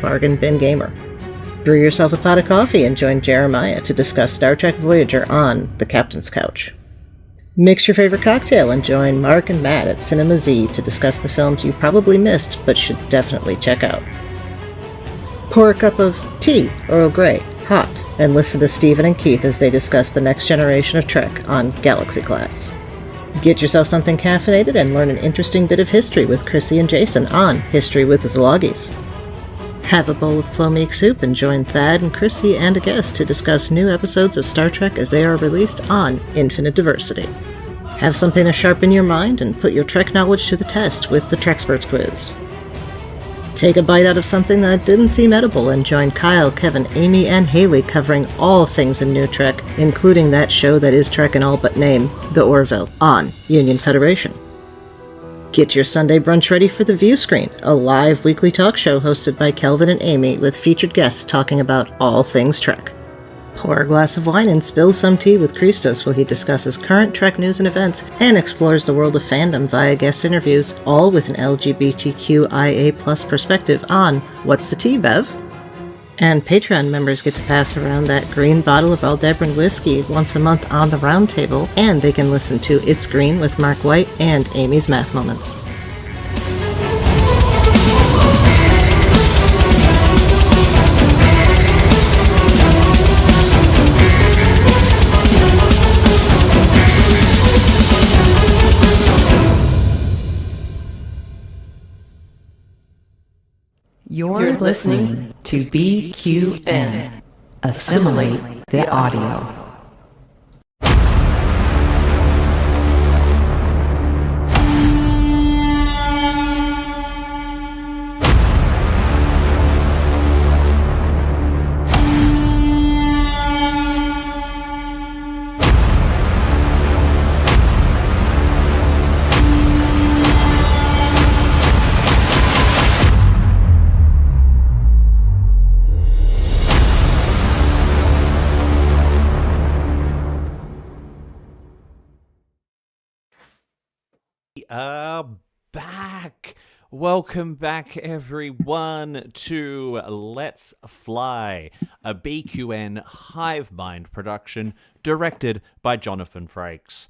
Bargain Bin Gamer. Brew yourself a pot of coffee and join Jeremiah to discuss Star Trek Voyager on the Captain's Couch. Mix your favorite cocktail and join Mark and Matt at Cinema Z to discuss the films you probably missed but should definitely check out. Pour a cup of tea, Earl Grey, hot, and listen to Stephen and Keith as they discuss the next generation of Trek on Galaxy Class. Get yourself something caffeinated and learn an interesting bit of history with Chrissy and Jason on History with the Zalogis. Have a bowl of Flomeek soup and join Thad and Chrissy and a guest to discuss new episodes of Star Trek as they are released on Infinite Diversity. Have something to sharpen your mind and put your Trek knowledge to the test with the Treksperts quiz. Take a bite out of something that didn't seem edible and join Kyle, Kevin, Amy, and Haley covering all things in New Trek, including that show that is Trek in all but name, The Orville, on Union Federation. Get your Sunday brunch ready for The View Screen, a live weekly talk show hosted by Kelvin and Amy with featured guests talking about all things Trek. Pour a glass of wine and spill some tea with Christos while he discusses current Trek news and events and explores the world of fandom via guest interviews, all with an LGBTQIA+ perspective on What's the Tea, Bev? And Patreon members get to pass around that green bottle of Aldebaran whiskey once a month on the round table, and they can listen to It's Green with Mark White and Amy's Math Moments. You're listening to BQN. Assimilate the audio. Back. Welcome back, everyone, to Let's Fly, a BQN Hive Mind production directed by Jonathan Frakes.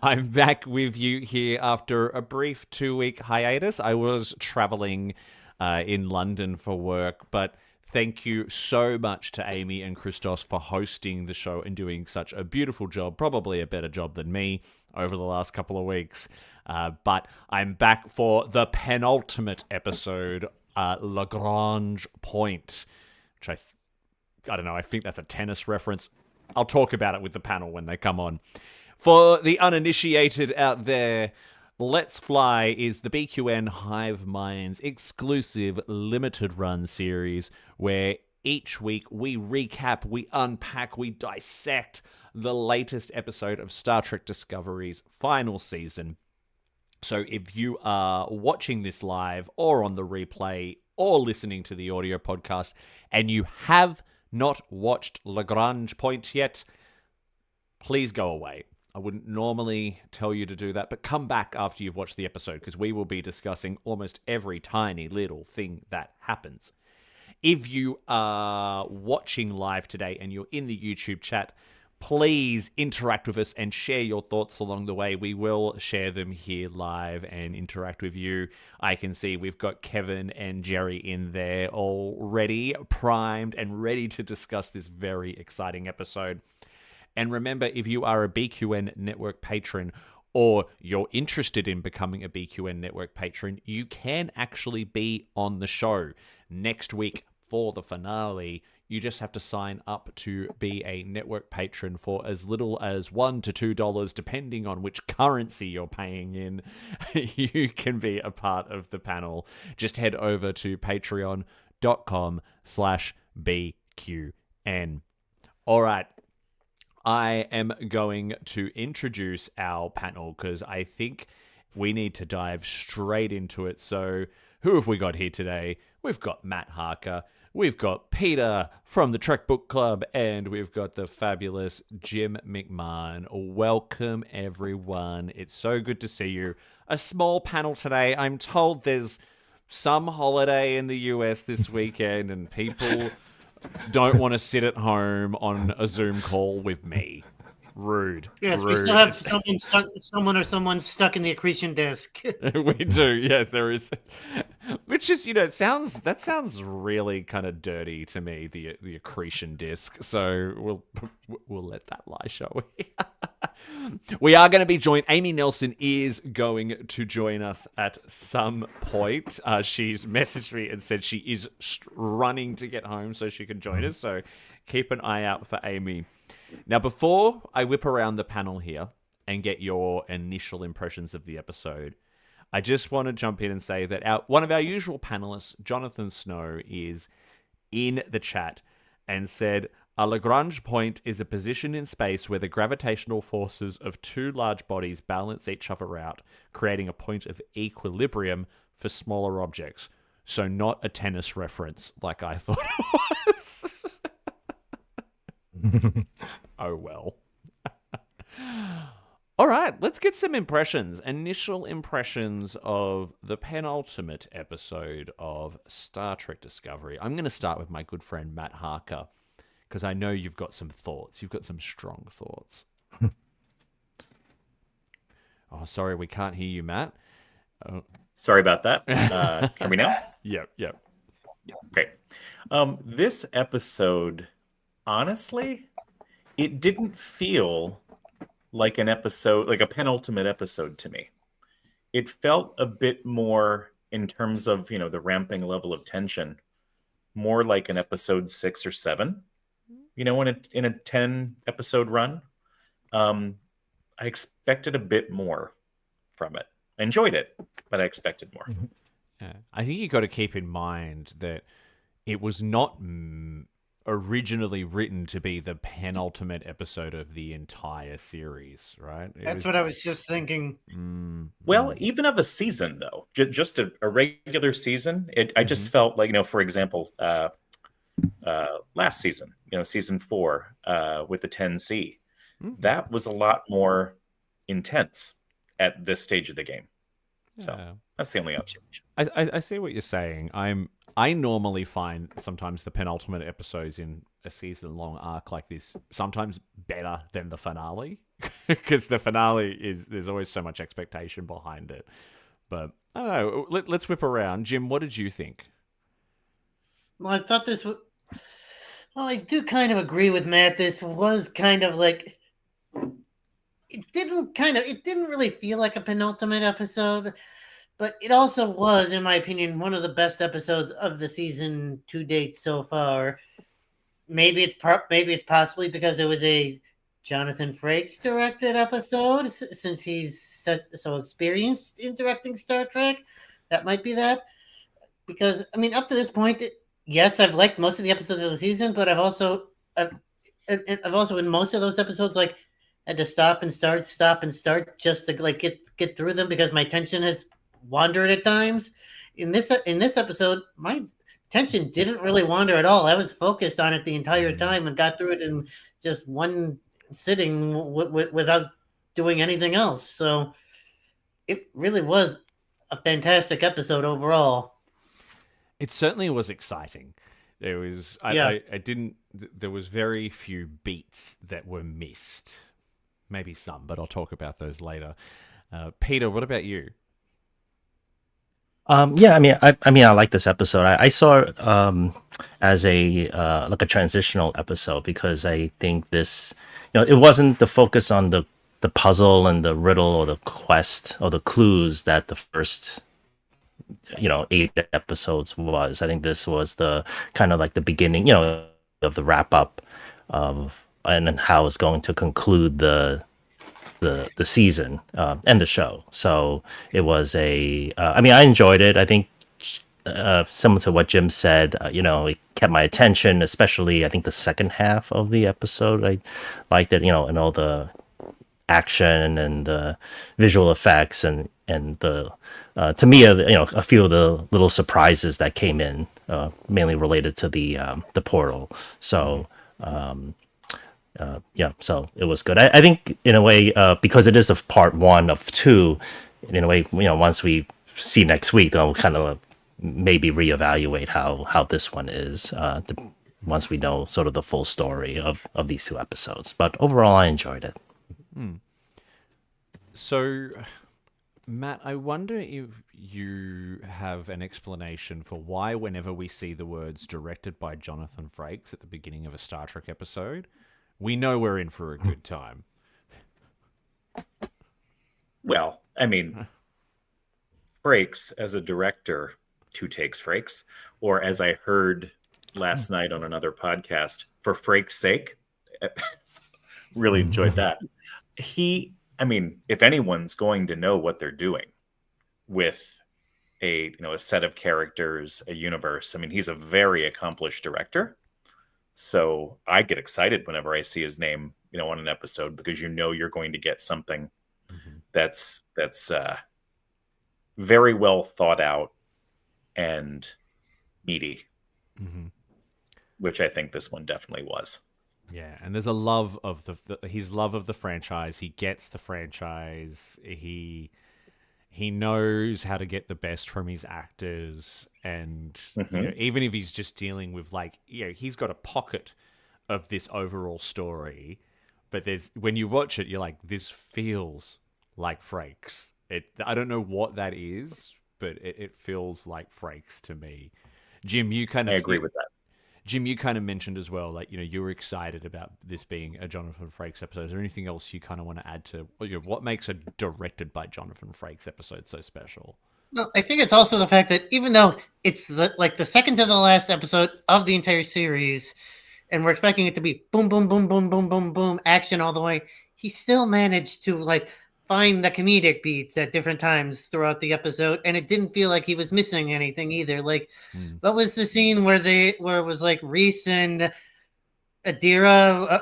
I'm back with you here after a brief 2-week hiatus. I was traveling in London for work, but thank you so much to Amy and Christos for hosting the show and doing such a beautiful job, probably a better job than me over the last couple of weeks. But I'm back for the penultimate episode, Lagrange Point, which I don't know, I think that's a tennis reference. I'll talk about it with the panel when they come on. For the uninitiated out there, Let's Fly is the BQN Hive Minds exclusive limited run series where each week we recap, we unpack, we dissect the latest episode of Star Trek Discovery's final season. So if you are watching this live or on the replay or listening to the audio podcast and you have not watched Lagrange Point yet, please go away. I wouldn't normally tell you to do that, but come back after you've watched the episode because we will be discussing almost every tiny little thing that happens. If you are watching live today and you're in the YouTube chat, please interact with us and share your thoughts along the way. We will share them here live and interact with you. I can see we've got Kevin and Jerry in there already, primed and ready to discuss this very exciting episode. And remember, if you are a BQN Network patron or you're interested in becoming a BQN Network patron, you can actually be on the show next week for the finale. You just have to sign up to be a network patron for as little as $1 to $2, depending on which currency you're paying in. You can be a part of the panel. Just head over to patreon.com/BQN. All right. I am going to introduce our panel because I think we need to dive straight into it. So who have we got here today? We've got Matt Harker. We've got Peter from the Trek Book Club, and we've got the fabulous Jim McMahon. Welcome, everyone. It's so good to see you. A small panel today. I'm told there's some holiday in the US this weekend and people don't want to sit at home on a Zoom call with me. Rude. Yes, we Rude. still have someone stuck in the accretion disk. We do, yes, there is. Which is, that sounds really kind of dirty to me, the accretion disc. So we'll let that lie, shall we? We are going to be joined. Amy Nelson is going to join us at some point. She's messaged me and said she is running to get home so she can join us. So keep an eye out for Amy. Now, before I whip around the panel here and get your initial impressions of the episode, I just want to jump in and say that one of our usual panelists, Jonathan Snow, is in the chat and said, a Lagrange point is a position in space where the gravitational forces of two large bodies balance each other out, creating a point of equilibrium for smaller objects. So not a tennis reference like I thought it was. Oh, well. All right, let's get some impressions. Initial impressions of the penultimate episode of Star Trek Discovery. I'm going to start with my good friend Matt Harker, because I know you've got some thoughts. You've got some strong thoughts. Oh, sorry, we can't hear you, Matt. Oh. Sorry about that. Hear me now? Yep. Great. This episode, honestly, it didn't feel like an episode, like a penultimate episode to me. It felt a bit more in terms of, the ramping level of tension, more like an episode 6 or 7, in a 10 episode run. I expected a bit more from it. I enjoyed it, but I expected more. Yeah. I think you got to keep in mind that it was not originally written to be the penultimate episode of the entire series, right? That's what I was just thinking. Well, even of a season, though, just a regular season, I just felt like, for example, last season, season 4 with the 10C, that was a lot more intense at this stage of the game. Yeah. So that's the only observation. I see what you're saying. I normally find sometimes the penultimate episodes in a season-long arc like this sometimes better than the finale, because the finale there's always so much expectation behind it. But I don't know. Let's whip around. Jim, what did you think? Well, I thought this was... Well, I do kind of agree with Matt. This was kind of like... It didn't really feel like a penultimate episode, but it also was, in my opinion, one of the best episodes of the season to date so far. Maybe it's possibly because it was a Jonathan Frakes directed episode, since he's so experienced in directing Star Trek. That might be that. Because, up to this point, yes, I've liked most of the episodes of the season, but I've also in most of those episodes, had to stop and start just to get through them, because my attention has wandered at times. In this episode, my attention didn't really wander at all. I was focused on it the entire time and got through it in just one sitting without doing anything else. So it really was a fantastic episode overall. It certainly was exciting. There was there was very few beats that were missed. Maybe some, but I'll talk about those later. Peter, what about you? I like this episode. I saw it as a like a transitional episode, because I think this, it wasn't the focus on the puzzle and the riddle or the quest or the clues that the first 8 episodes was. I think this was the kind of like the beginning, of the wrap up of, and then how it's going to conclude the season and the show. So it was I enjoyed it. I think similar to what Jim said, it kept my attention, especially I think the second half of the episode. I liked it, and all the action and the visual effects and the to me, a few of the little surprises that came in, mainly related to the portal. So. So it was good. I think in a way, because it is a part 1 of 2, in a way, once we see next week, they'll kind of maybe reevaluate how this one is once we know sort of the full story of these two episodes. But overall, I enjoyed it. So, Matt, I wonder if you have an explanation for why, whenever we see the words directed by Jonathan Frakes at the beginning of a Star Trek episode, we know we're in for a good time. Well, I mean, Frakes as a director, two takes Frakes, or as I heard last night on another podcast, for Frakes' sake. Really enjoyed that. I mean, if anyone's going to know what they're doing with a set of characters, a universe, I mean, he's a very accomplished director. So I get excited whenever I see his name, on an episode, because you're going to get something that's very well thought out and meaty, which I think this one definitely was. Yeah, and there's a love of his love of the franchise. He gets the franchise. He knows how to get the best from his actors, and even if he's just dealing with he's got a pocket of this overall story, but when you watch it, you're like, this feels like Frakes. I don't know what that is, but it feels like Frakes to me. Jim, I agree with that. Jim, you kind of mentioned as well, you were excited about this being a Jonathan Frakes episode. Is there anything else you kind of want to add to what makes a directed by Jonathan Frakes episode so special? Well, I think it's also the fact that even though it's the second to the last episode of the entire series, and we're expecting it to be boom, boom, boom, boom, boom, boom, boom, action all the way, he still managed to find the comedic beats at different times throughout the episode, and it didn't feel like he was missing anything either. What was the scene where it was Reese and Adira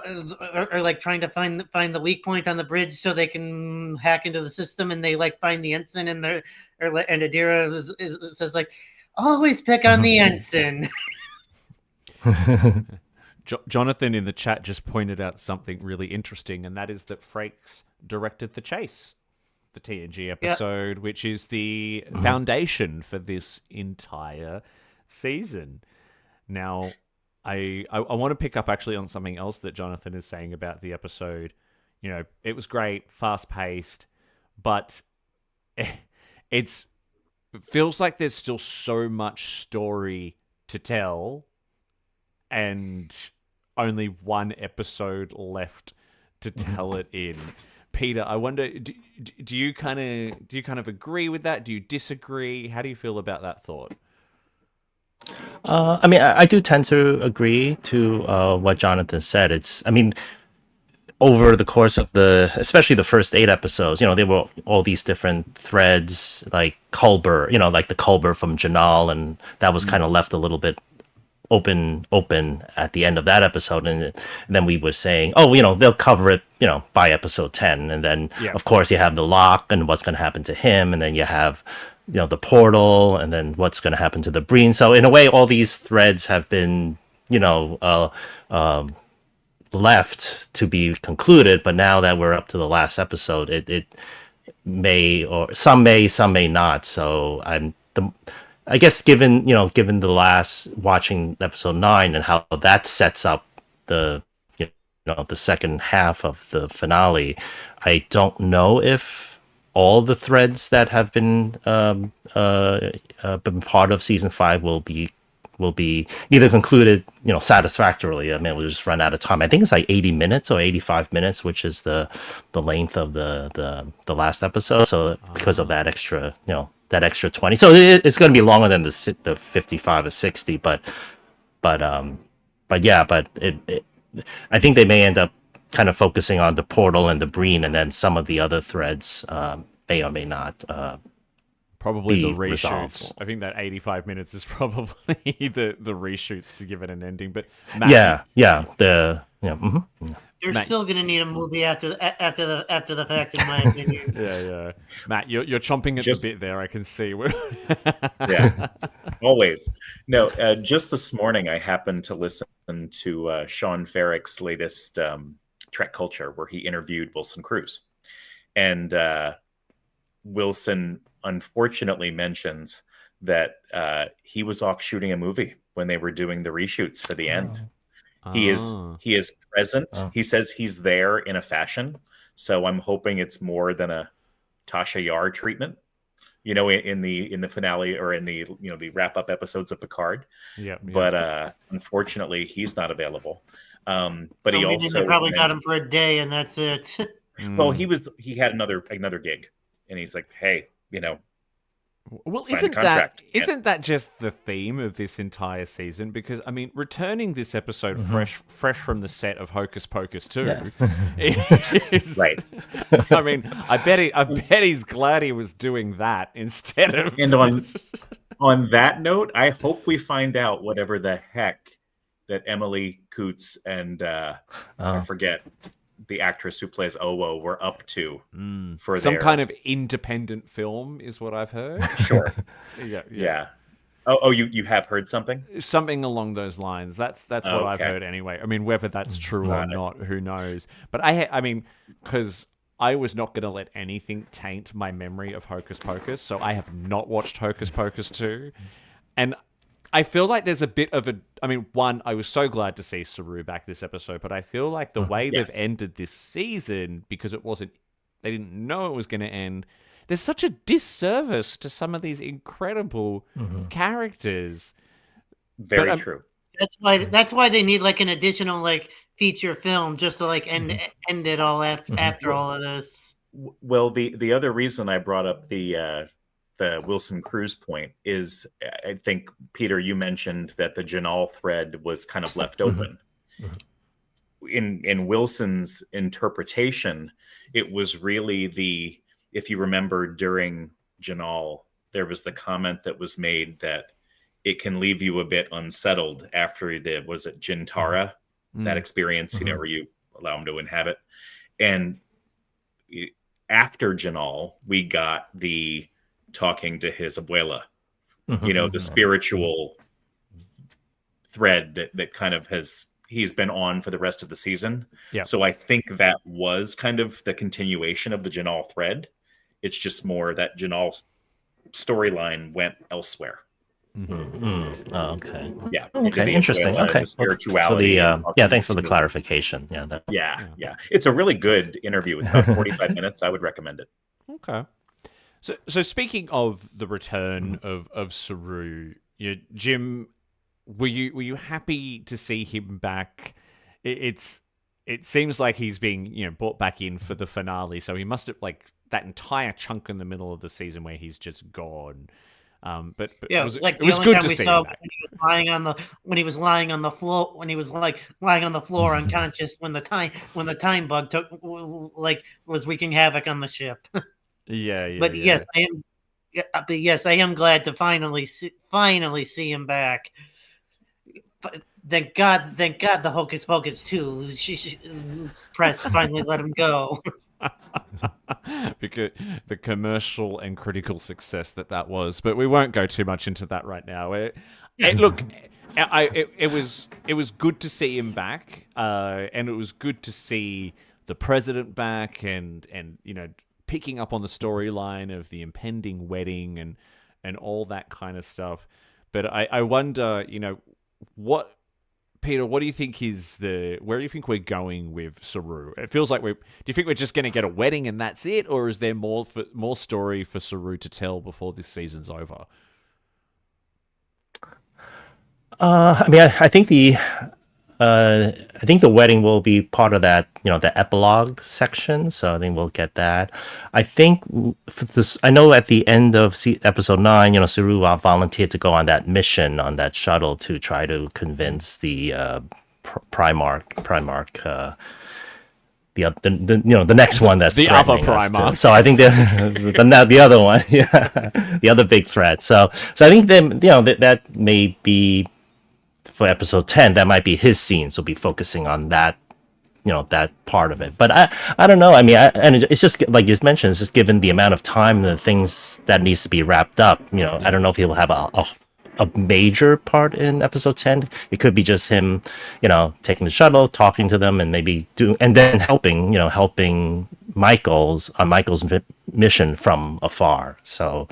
are trying to find the weak point on the bridge so they can hack into the system, and they find the ensign, and Adira says always pick on the ensign. Jonathan in the chat just pointed out something really interesting, and that is that Frakes directed The Chase, the TNG episode, which is the foundation for this entire season. Now, I want to pick up actually on something else that Jonathan is saying about the episode. It was great, fast-paced, but it feels like there's still so much story to tell, and only one episode left to tell it in. Peter, I wonder, do you kind of agree with that? Do you disagree? How do you feel about that thought? I mean, I do tend to agree to what Jonathan said. Over the course of especially the first 8 episodes, there were all these different threads, like Culber, like the Culber from Janal, and that was kind of left a little bit open at the end of that episode, and then we were saying, they'll cover it, by episode 10, and then of course you have the lock and what's going to happen to him, and then you have the portal, and then what's going to happen to the Breen. So in a way, all these threads have been left to be concluded, but now that we're up to the last episode, it may, or some may not. So I guess given the last watching episode 9 and how that sets up the second half of the finale, I don't know if all the threads that have been part of season 5 will be either concluded satisfactorily. I mean, we'll just run out of time. I think it's 80 minutes or 85 minutes, which is the length of the last episode. So because of that extra that extra 20, so it's going to be longer than the 55 or 60, but I think they may end up kind of focusing on the portal and the Breen, and then some of the other threads may or may not probably the reshoots. Resolved. I think that 85 minutes is probably the reshoots to give it an ending. But Matt, You're still going to need a movie after the fact, in my opinion. Yeah. Matt, you're chomping at the bit there. I can see. Yeah, always. No, just this morning I happened to listen to Sean Ferrick's latest Trek Culture, where he interviewed Wilson Cruz, and Wilson unfortunately mentions that he was off shooting a movie when they were doing the reshoots for the end. He is present. He says he's there in a fashion. So I'm hoping it's more than a Tasha Yar treatment, in the finale or in the the wrap up episodes of Picard. Yeah. But unfortunately, he's not available. But So he maybe also they probably got him for a day, and that's it. Well, he had another gig, and he's like, hey, Well, sign the contract. isn't that just the theme of this entire season? Because I mean, returning this episode fresh from the set of Hocus Pocus 2, is, Right. I mean, I bet he's glad he was doing that instead of. And on that note, I hope we find out whatever the heck that Emily Coots and I forget the actress who plays Owo were up to for some kind of independent film, is what I've heard. Sure. Yeah. Oh, you have heard something? Something along those lines. That's what I've heard anyway. I mean, whether that's true or not, who knows? But I mean, because I was not going to let anything taint my memory of Hocus Pocus, so I have not watched Hocus Pocus 2. And I feel like there's a bit of one, I was so glad to see Saru back this episode, but I feel like the way they've ended this season, because they didn't know it was going to end, there's such a disservice to some of these incredible characters. Very true. That's why they need like an additional feature film just to end it all after all of this. Well, the other reason I brought up the Wilson Cruz point is, I think, Peter, you mentioned that the Janal thread was kind of left open. In Wilson's interpretation, it was really if you remember during Janal, there was the comment that was made that it can leave you a bit unsettled after was it Jintara, that experience, where you allow him to inhabit. And after Janal, we got the talking to his abuela, the spiritual thread that kind of he's been on for the rest of the season. Yeah. So I think that was kind of the continuation of the Janal thread. It's just more that Janal storyline went elsewhere. Oh, okay. Yeah. Okay. Interesting. Abuela, Okay. the spirituality. Thanks for the clarification. Yeah. Yeah. It's a really good interview. It's about 45 minutes. I would recommend it. Okay. So speaking of the return of Saru, Jim, were you happy to see him back? It seems like he's being brought back in for the finale, so he must have that entire chunk in the middle of the season where he's just gone. But yeah, it was good to see him back. When he was lying on the floor, lying on the floor unconscious when the time bug was wreaking havoc on the ship. Yeah. But yes, I am. But yes, I am glad to finally see him back. Thank God the Hocus Pocus 2 press finally let him go. Because the commercial and critical success that was, but we won't go too much into that right now. Look, it was good to see him back, and it was good to see the president back, and picking up on the storyline of the impending wedding and all that kind of stuff. But I wonder, what, Peter, what do you think where do you think we're going with Saru? It feels like do you think we're just going to get a wedding and that's it? Or is there more story for Saru to tell before this season's over? I think the wedding will be part of that, the epilogue section. So I think we'll get that. I think for this, I know at the end of episode 9, Saru volunteered to go on that mission on that shuttle to try to convince the Primarch, the next one that's the other threatening us Primarch. So I think the other one, the other big threat. So I think that may be. For episode 10, that might be his scene, so be focusing on that, that part of it. But I don't know. I mean, and it's just like you mentioned, it's just given the amount of time and the things that needs to be wrapped up. I don't know if he will have a major part in episode 10. It could be just him, taking the shuttle, talking to them, and maybe and then helping Michael's mission from afar. So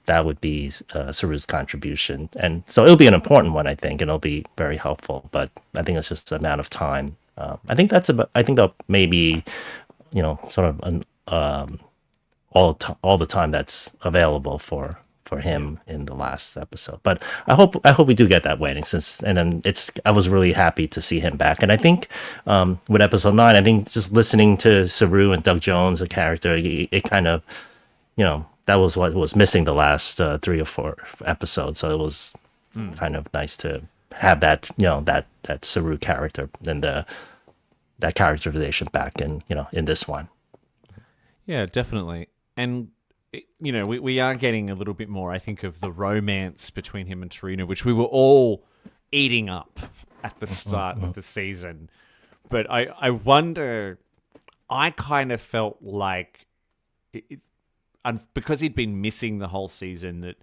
that would be Saru's contribution. And so it'll be an important one, I think, and it'll be very helpful. But I think it's just a matter of time. I think they'll maybe, sort of all the time that's available for him in the last episode. But I hope we do get that wedding I was really happy to see him back. And I think with episode 9, I think just listening to Saru and Doug Jones, the character, it kind of, that was what was missing the last 3 or 4 episodes. So it was kind of nice to have that, that Saru character and that characterization back in this one. Yeah, definitely. And, we are getting a little bit more, I think, of the romance between him and Tarina, which we were all eating up at the start of the season. But I wonder, I kind of felt like, because he'd been missing the whole season, that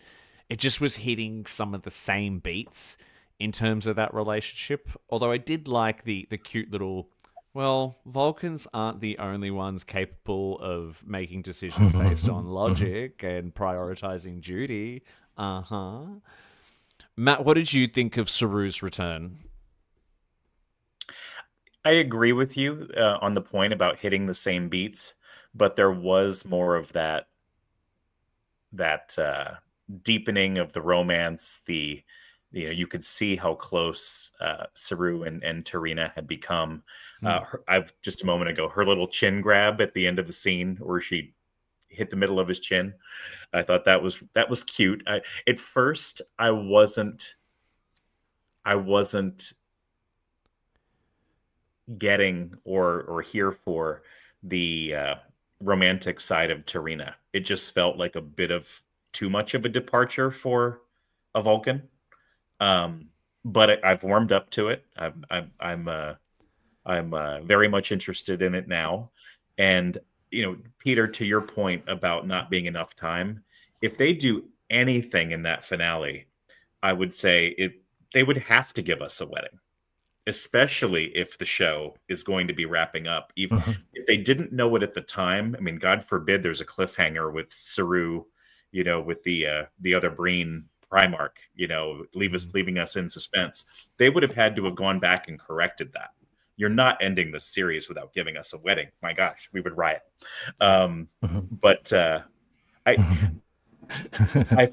it just was hitting some of the same beats in terms of that relationship. Although I did like the cute little... Well, Vulcans aren't the only ones capable of making decisions based on logic and prioritizing duty. Matt, what did you think of Saru's return? I agree with you on the point about hitting the same beats, but there was more of that deepening of the romance. You could see how close Saru and Tarina had become. Just a moment ago, her little chin grab at the end of the scene where she hit the middle of his chin, I thought that was cute. At first, I wasn't getting or here for the romantic side of Tarina. It just felt like a bit of too much of a departure for a Vulcan. But I've warmed up to it. I'm very much interested in it now. And Peter, to your point about not being enough time, if they do anything in that finale, I would say they would have to give us a wedding, especially if the show is going to be wrapping up. Even if they didn't know it at the time, I mean, God forbid there's a cliffhanger with Saru, with the other Breen Primarch, leaving us in suspense. They would have had to have gone back and corrected that. You're not ending the series without giving us a wedding. My gosh, we would riot. But I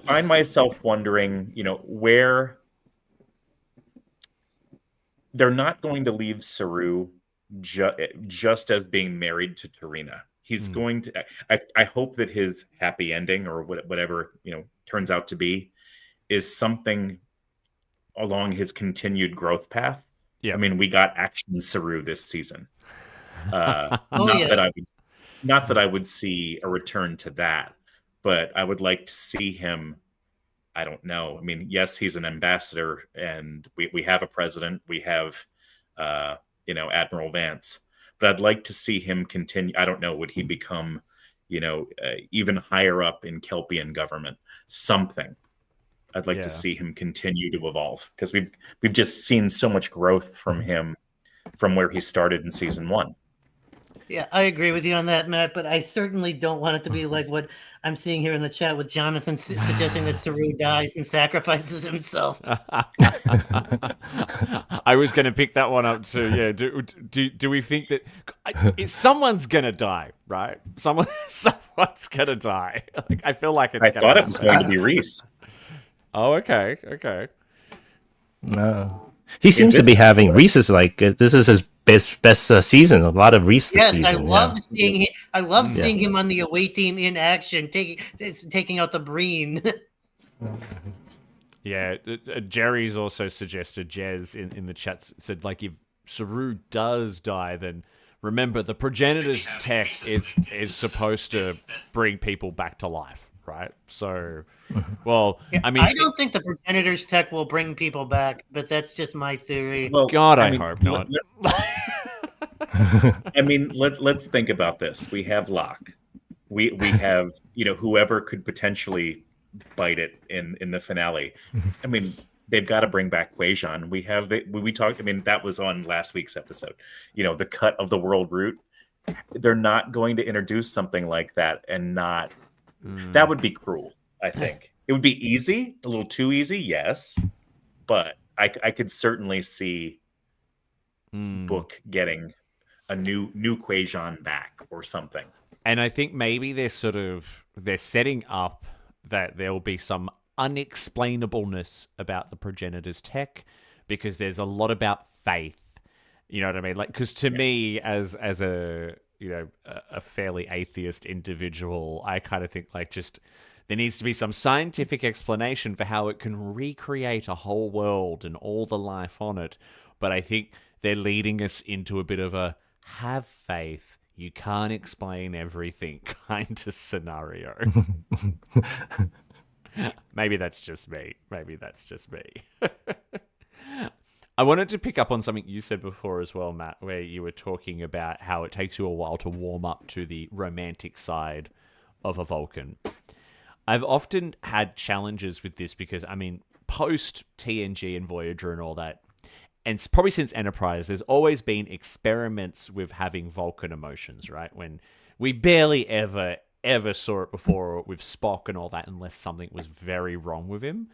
find myself wondering, where they're not going to leave Saru just as being married to Tarina. He's going to. I hope that his happy ending, or whatever turns out to be, is something along his continued growth path. Yeah, I mean, we got action Saru this season. Not that I would see a return to that, but I would like to see him. I don't know. I mean, yes, he's an ambassador, and we have a president. We have, Admiral Vance. But I'd like to see him continue. I don't know. Would he become, even higher up in Kelpian government? Something. I'd like to see him continue to evolve, because we've just seen so much growth from him from where he started in season 1. Yeah, I agree with you on that, Matt, but I certainly don't want it to be like what I'm seeing here in the chat with Jonathan suggesting that Saru dies and sacrifices himself. I was going to pick that one up too. Yeah, do we think that someone's going to die, right? Someone's going to die. Like, I feel like it's I thought it was going to be Reese. Oh, okay. No. He seems to be having Reese's this is his best season. A lot of Reese this season. I loved seeing him on the away team in action, taking out the Breen. Yeah, Jerry's also suggested, Jez in the chat said, like, if Saru does die, then remember the progenitor's tech is supposed to bring people back to life. Right. So, well, yeah, I mean, I don't think the progenitor's tech will bring people back, but that's just my theory. Well, God, I hope not. I mean, let's think about this. We have Locke. We have, whoever could potentially bite it in the finale. I mean, they've got to bring back Quajon. We talked. I mean, that was on last week's episode. The cut of the world route. They're not going to introduce something like that and not. That would be cruel, I think. It would be easy, a little too easy, yes, but I could certainly see Book getting a new Quajon back or something. And I think maybe they're setting up that there will be some unexplainableness about the progenitor's tech, because there's a lot about faith. You know what I mean? Like, because to me, as a a fairly atheist individual, I kind of think like just there needs to be some scientific explanation for how it can recreate a whole world and all the life on it. But I think they're leading us into a bit of a have faith, you can't explain everything kind of scenario. Maybe that's just me. I wanted to pick up on something you said before as well, Matt, where you were talking about how it takes you a while to warm up to the romantic side of a Vulcan. I've often had challenges with this because, I mean, post TNG and Voyager and all that, and probably since Enterprise, there's always been experiments with having Vulcan emotions, right? When we barely ever saw it before with Spock and all that, unless something was very wrong with him.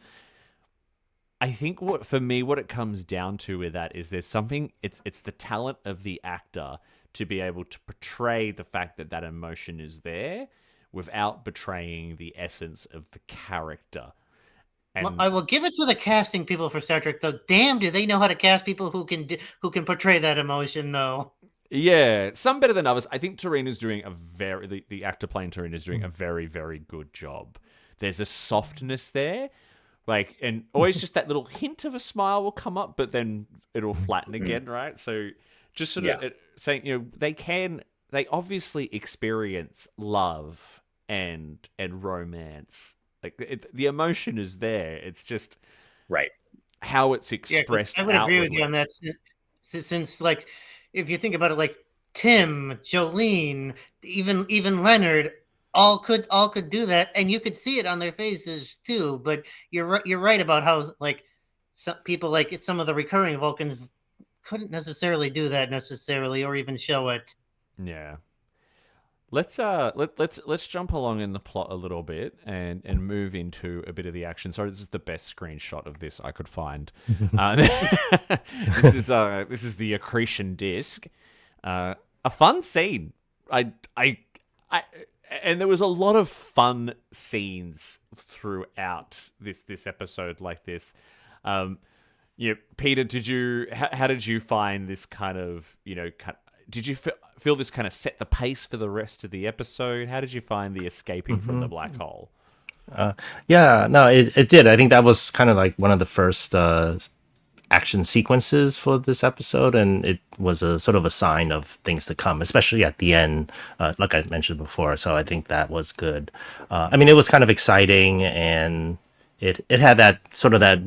I think what it comes down to with that is there's something, it's the talent of the actor to be able to portray the fact that that emotion is there without betraying the essence of the character. And I will give it to the casting people for Star Trek, though. Damn, do they know how to cast people who can portray that emotion, though? Yeah, some better than others. I think Tarina's doing the actor playing Tarina is doing a very, very good job. There's a softness there. Like, and always just that little hint of a smile will come up, but then it'll flatten again, right? So just sort of saying, they obviously experience love and romance. Like, the emotion is there. It's just right how it's expressed. I would agree with you on that. Since like, if you think about it, like Tim, Jolene, even Leonard, all could do that, and you could see it on their faces too. But you're right about how like some people, like some of the recurring Vulcans, couldn't necessarily do that or even show it. Yeah. Let's jump along in the plot a little bit and move into a bit of the action. Sorry, this is the best screenshot of this I could find. This is the accretion disc. A fun scene. And there was a lot of fun scenes throughout this episode like this. Peter, how did you find this kind of, did you feel this kind of set the pace for the rest of the episode? How did you find the escaping from the black hole? It did. I think that was kind of like one of the first action sequences for this episode, and it was a sort of a sign of things to come, especially at the end, like I mentioned before. So I think that was good. It was kind of exciting, and it had that sort of that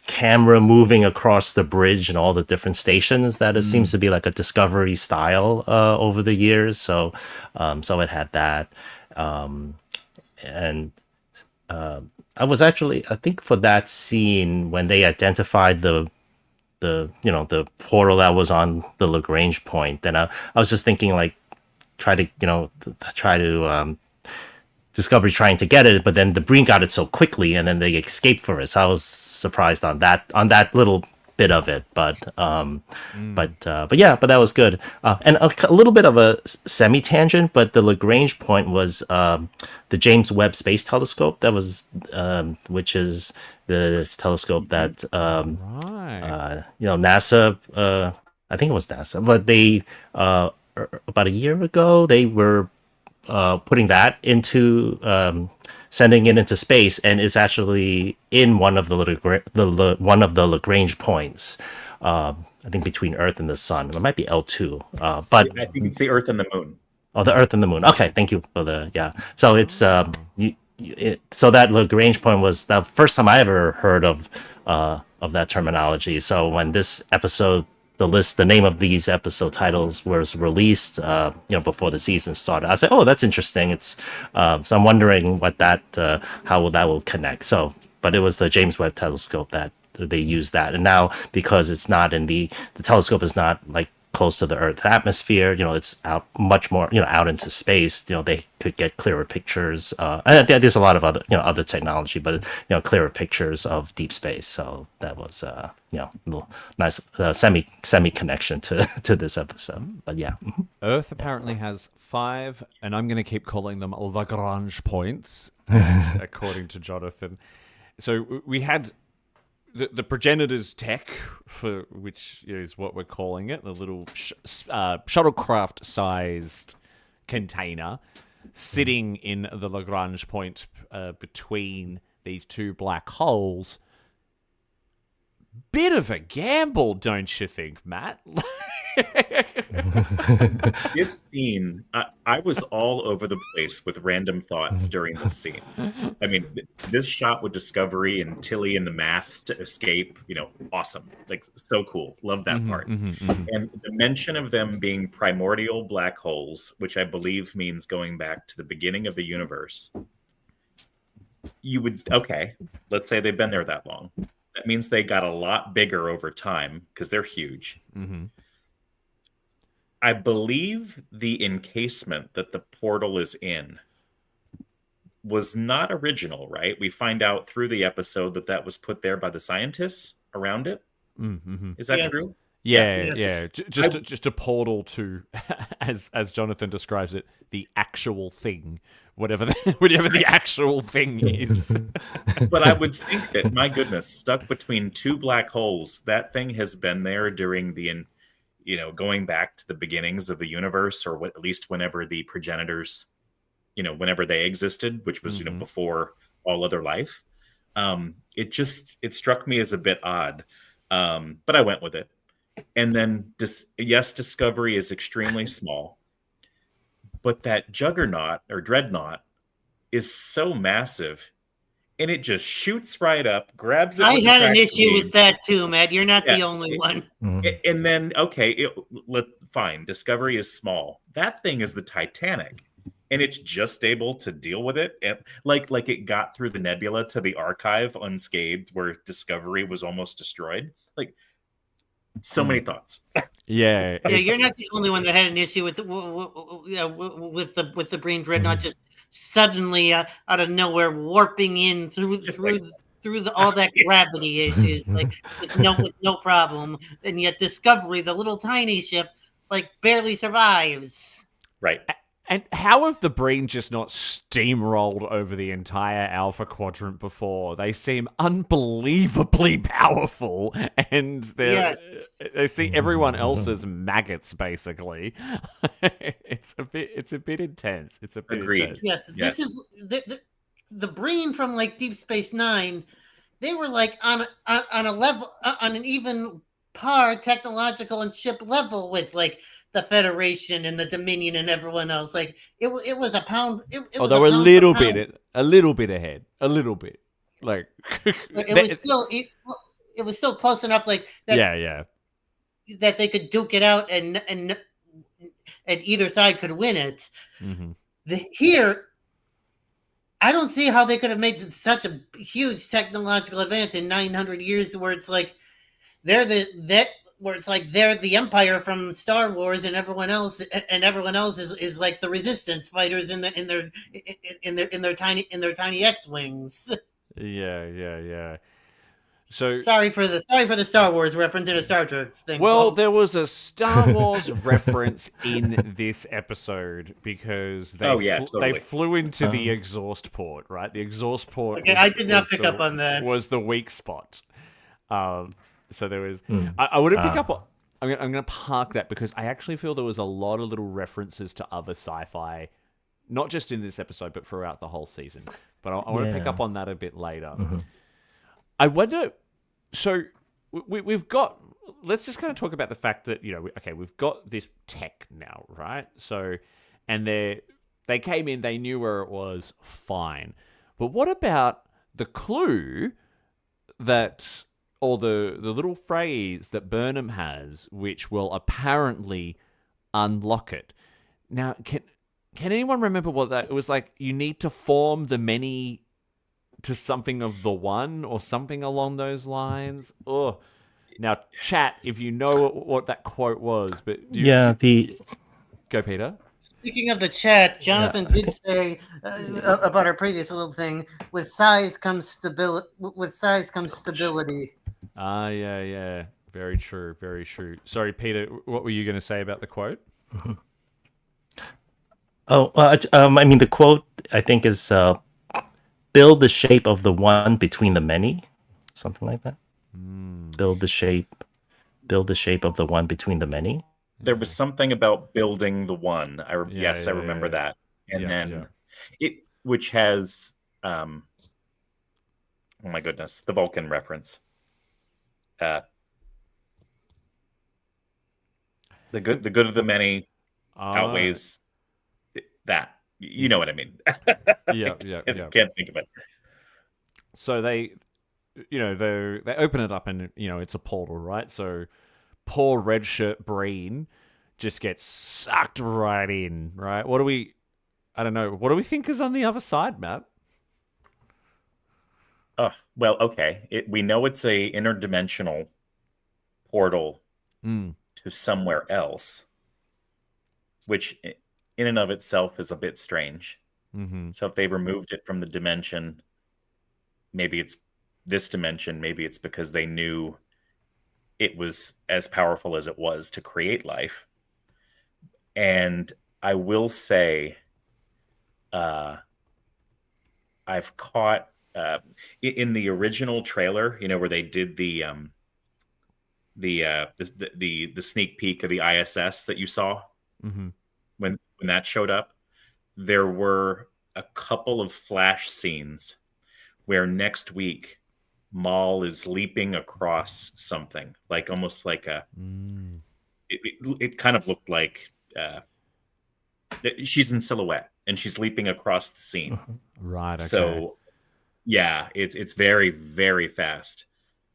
camera moving across the bridge and all the different stations that it seems to be like a Discovery style over the years. So it had that, and I was actually, I think for that scene when they identified the portal that was on the Lagrange point, then I was just thinking like try to Discovery trying to get it, but then the Breen got it so quickly, and then they escaped for it. So I was surprised on that little bit of it, but that was good. And a little bit of a semi tangent, but the Lagrange point was the James Webb Space Telescope. That was which is the telescope that NASA. I think it was NASA, but they about a year ago they were putting that into sending it into space, and it's actually in one of the Lagrange points. I think between Earth and the Sun. It might be L2, but I think it's the Earth and the Moon. Oh, the Earth and the Moon. Okay, thank you for So it's so that Lagrange point was the first time I ever heard of that terminology. So when this episode, the name of these episode titles was released, before the season started, I said, "Oh, that's interesting." It's so I'm wondering what how that will connect. So, but it was the James Webb Telescope that they used that, and now because it's not in the telescope is not like close to the Earth's atmosphere. It's out much more, out into space. They could get clearer pictures. And there's a lot of other technology, but clearer pictures of deep space. So that was a little nice semi connection to this episode. But yeah. Earth apparently has 5, and I'm going to keep calling them Lagrange points, according to Jonathan. So we had the progenitor's tech, for which is what we're calling it, the little shuttlecraft-sized container sitting in the Lagrange point between these two black holes. Bit of a gamble, don't you think, Matt? This scene, I was all over the place with random thoughts during this scene. I mean, this shot with Discovery and Tilly and the math to escape, awesome. Like, so cool. Love that part. And the mention of them being primordial black holes, which I believe means going back to the beginning of the universe. Let's say they've been there that long. That means they got a lot bigger over time because they're huge. Mm-hmm. I believe the encasement that the portal is in was not original, right? We find out through the episode that was put there by the scientists around it. Mm-hmm. Is that true? Yeah. Just a portal to, as Jonathan describes it, the actual thing, whatever the actual thing is. But I would think that, my goodness, stuck between two black holes, that thing has been there during the, going back to the beginnings of the universe, or at least whenever the progenitors, whenever they existed, which was, before all other life. It struck me as a bit odd, but I went with it. And then, Discovery is extremely small, but that juggernaut or dreadnought is so massive, and it just shoots right up, grabs it. I had an issue with that too, Matt. You're not the only one. And then, fine. Discovery is small. That thing is the Titanic, and it's just able to deal with it. And like it got through the nebula to the archive unscathed, where Discovery was almost destroyed. Like, so many thoughts. Yeah, you're not the only one that had an issue with the green dreadnought just suddenly out of nowhere warping in through all that gravity issues, like with no problem, and yet Discovery, the little tiny ship, like barely survives. Right. And how have the Breen just not steamrolled over the entire Alpha Quadrant before? They seem unbelievably powerful, and they see everyone else as maggots, basically. It's a bit intense. It's a bit Agreed. intense. Yes, this is the Breen from like Deep Space Nine. They were like on a level, on an even par technological and ship level with like the Federation and the Dominion and everyone else. Like it was a pound. They were a little bit ahead, a little bit. Like, but it was still close enough. Like that, yeah, that they could duke it out and either side could win it. Mm-hmm. Here, I don't see how they could have made such a huge technological advance in 900 years, where it's like they're the Empire from Star Wars, and everyone else is like the Resistance fighters in their tiny X-wings. Yeah. So sorry for the Star Wars reference in a Star Trek thing. Well, folks. there was a Star Wars reference in this episode because they flew into the exhaust port, right? The exhaust port. Okay, I did not pick up on that. Was the weak spot. So there was. I wouldn't pick up on. I'm going to park that because I actually feel there was a lot of little references to other sci-fi, not just in this episode, but throughout the whole season. But I want to pick up on that a bit later. Mm-hmm. I wonder. So we've got. Let's just kind of talk about the fact that we've got this tech now, right? So, and they came in, they knew where it was, fine. But what about the clue that? Or the little phrase that Burnham has, which will apparently unlock it. Now, can anyone remember what that? It was like, you need to form the many to something of the one, or something along those lines. Oh, Now, chat, if you know what that quote was, but go, Peter. Speaking of the chat, Jonathan did say about our previous little thing: with size comes stability. With size comes stability. Yeah. Very true. Very true. Sorry, Peter. What were you going to say about the quote? I mean, the quote I think is "build the shape of the one between the many," something like that. Build the shape of the one between the many. There was something about building the one. I remember that. And then it, which has, oh my goodness, the Vulcan reference. The good of the many outweighs that. You know what I mean? Yeah. Can't think of it. So they open it up and it's a portal, right? So poor red shirt Breen just gets sucked right in, right? I don't know. What do we think is on the other side, Matt? Oh, well, okay. We know it's a interdimensional portal to somewhere else, which in and of itself is a bit strange. Mm-hmm. So if they removed it from the dimension, maybe it's this dimension, maybe it's because they knew it was as powerful as it was to create life. And I will say, I've caught in the original trailer, where they did the sneak peek of the ISS that you saw when that showed up. There were a couple of flash scenes where next week Maul is leaping across something, like almost like it kind of looked like she's in silhouette and she's leaping across the scene. Right. Okay. So yeah, it's very, very fast.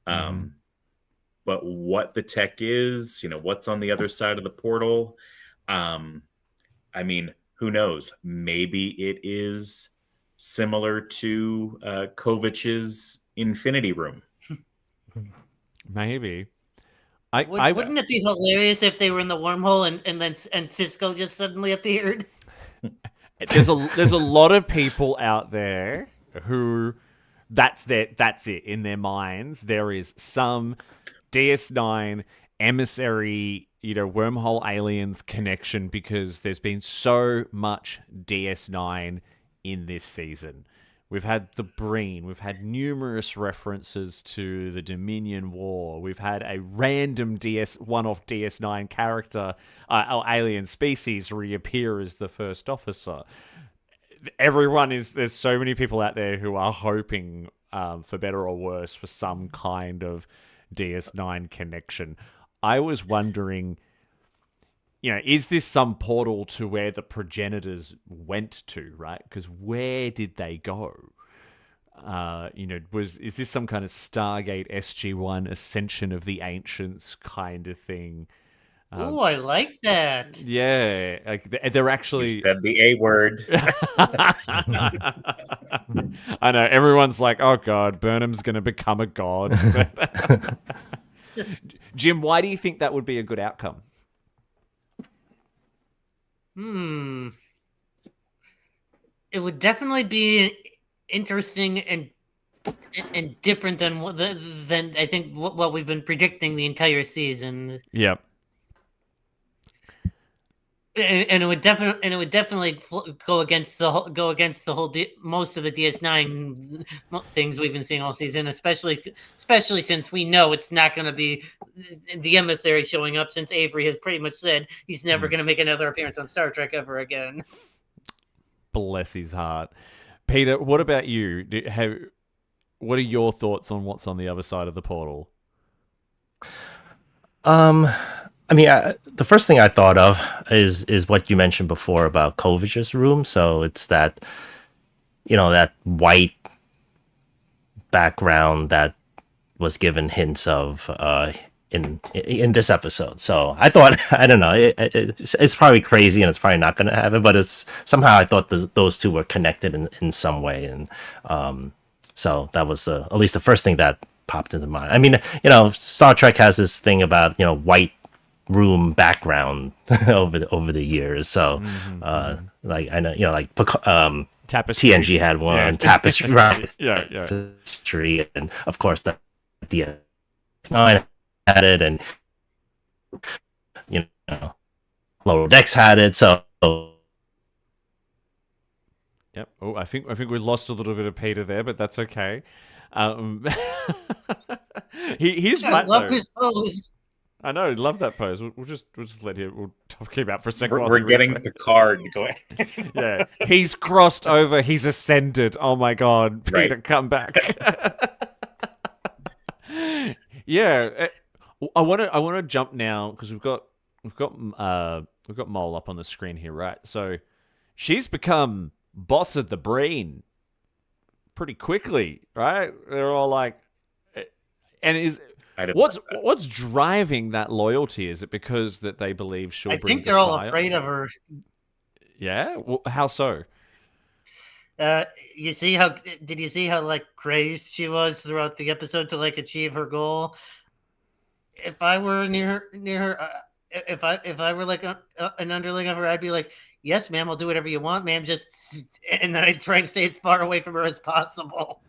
But what the tech is, what's on the other side of the portal, I mean, who knows? Maybe it is similar to Kovach's Infinity Room. Maybe. Wouldn't it be hilarious if they were in the wormhole and Cisco just suddenly appeared? There's a lot of people out there who that's it in their minds. There is some DS9 emissary, wormhole aliens connection because there's been so much DS9 in this season. We've had the Breen. We've had numerous references to the Dominion War. We've had a random one-off DS9 character or alien species reappear as the first officer. There's so many people out there who are hoping, for better or worse, for some kind of DS9 connection. I was wondering, is this some portal to where the progenitors went to, right? Because where did they go? Is this some kind of Stargate SG-1 Ascension of the Ancients kind of thing? Oh, I like that. Yeah, like they're actually. You said the A word. I know everyone's like, "Oh God, Burnham's going to become a god." Jim, why do you think that would be a good outcome? It would definitely be interesting and different than I think what we've been predicting the entire season. Yep. And it would definitely go against the whole most of the DS9 things we've been seeing all season, especially since we know it's not going to be the emissary showing up, since Avery has pretty much said he's never going to make another appearance on Star Trek ever again. Bless his heart. Peter, what about you? What are your thoughts on what's on the other side of the portal? I mean, the first thing I thought of is what you mentioned before about Kovach's room. So it's that, that white background that was given hints of in this episode. So I thought, I don't know, it's probably crazy and it's probably not going to happen, but it's somehow I thought those two were connected in some way, and so that was at least the first thing that popped into mind. I mean, Star Trek has this thing about white room background over the years. So, like I know, like Tapestry. TNG had one, Yeah. Tapestry, right? Yeah. Tapestry, and of course the DS9 had it, and Lower Decks had it. So. Yep. Oh, I think we lost a little bit of Peter there, but that's okay. He's I right love though. his pose. I know, love that pose. We'll just let him. We'll talk about for a second. while We're he getting refresh- the card going. Yeah, he's crossed over. He's ascended. Oh my God, Right. Peter, come back. Yeah, I want to jump now because we've got Mole up on the screen here, right? So she's become boss of the brain pretty quickly, right? They're all like, and what's driving that loyalty? Is it because that they believe she'll I bring think they're all Messiah? afraid of her. Yeah, well, how so? Did you see how like crazed she was throughout the episode to like achieve her goal? If I were near her, if I were like an underling of her, I'd be like, "Yes, ma'am, I'll do whatever you want, ma'am. And then I'd try and stay as far away from her as possible."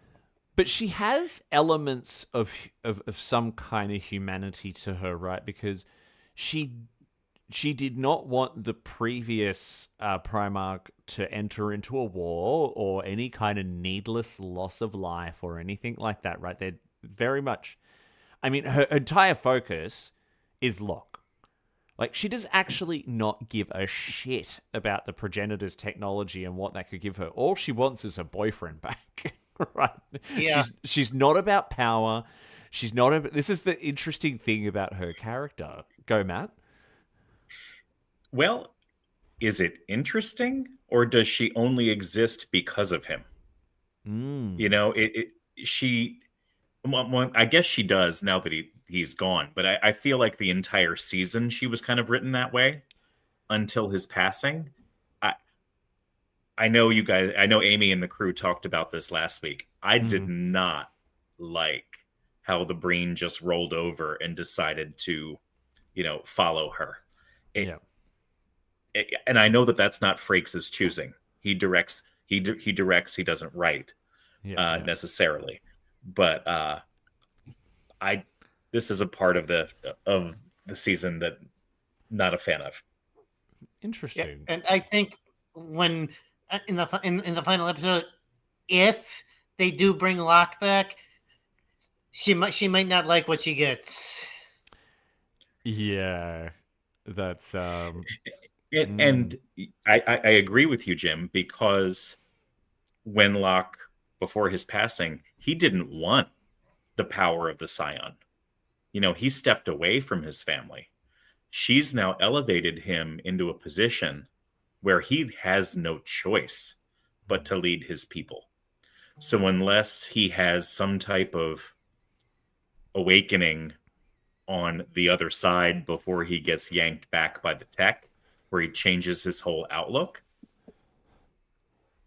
But she has elements of some kind of humanity to her, right? Because she did not want the previous Primarch to enter into a war or any kind of needless loss of life or anything like that, right? They're very much... I mean, her entire focus is Locke. Like, she does actually not give a shit about the progenitor's technology and what that could give her. All she wants is her boyfriend back, right? Yeah. She's not about power. She's not about... This is the interesting thing about her character. Go, Matt. Well, is it interesting, or does she only exist because of him? She... Well, I guess she does now that he's gone, but I feel like the entire season she was kind of written that way until his passing. I know you guys, I know Amy and the crew talked about this last week. I did not like how the Breen just rolled over and decided to, follow her. And I know that that's not Frakes' choosing. He directs, he doesn't write necessarily. But this is a part of the season that not a fan of. Interesting. Yeah, and I think when in the final episode, if they do bring Locke back, she might not like what she gets. Yeah, that's And I agree with you, Jim, because when Locke, before his passing, he didn't want the power of the Scion. He stepped away from his family. She's now elevated him into a position where he has no choice but to lead his people. So unless he has some type of awakening on the other side before he gets yanked back by the tech, where he changes his whole outlook,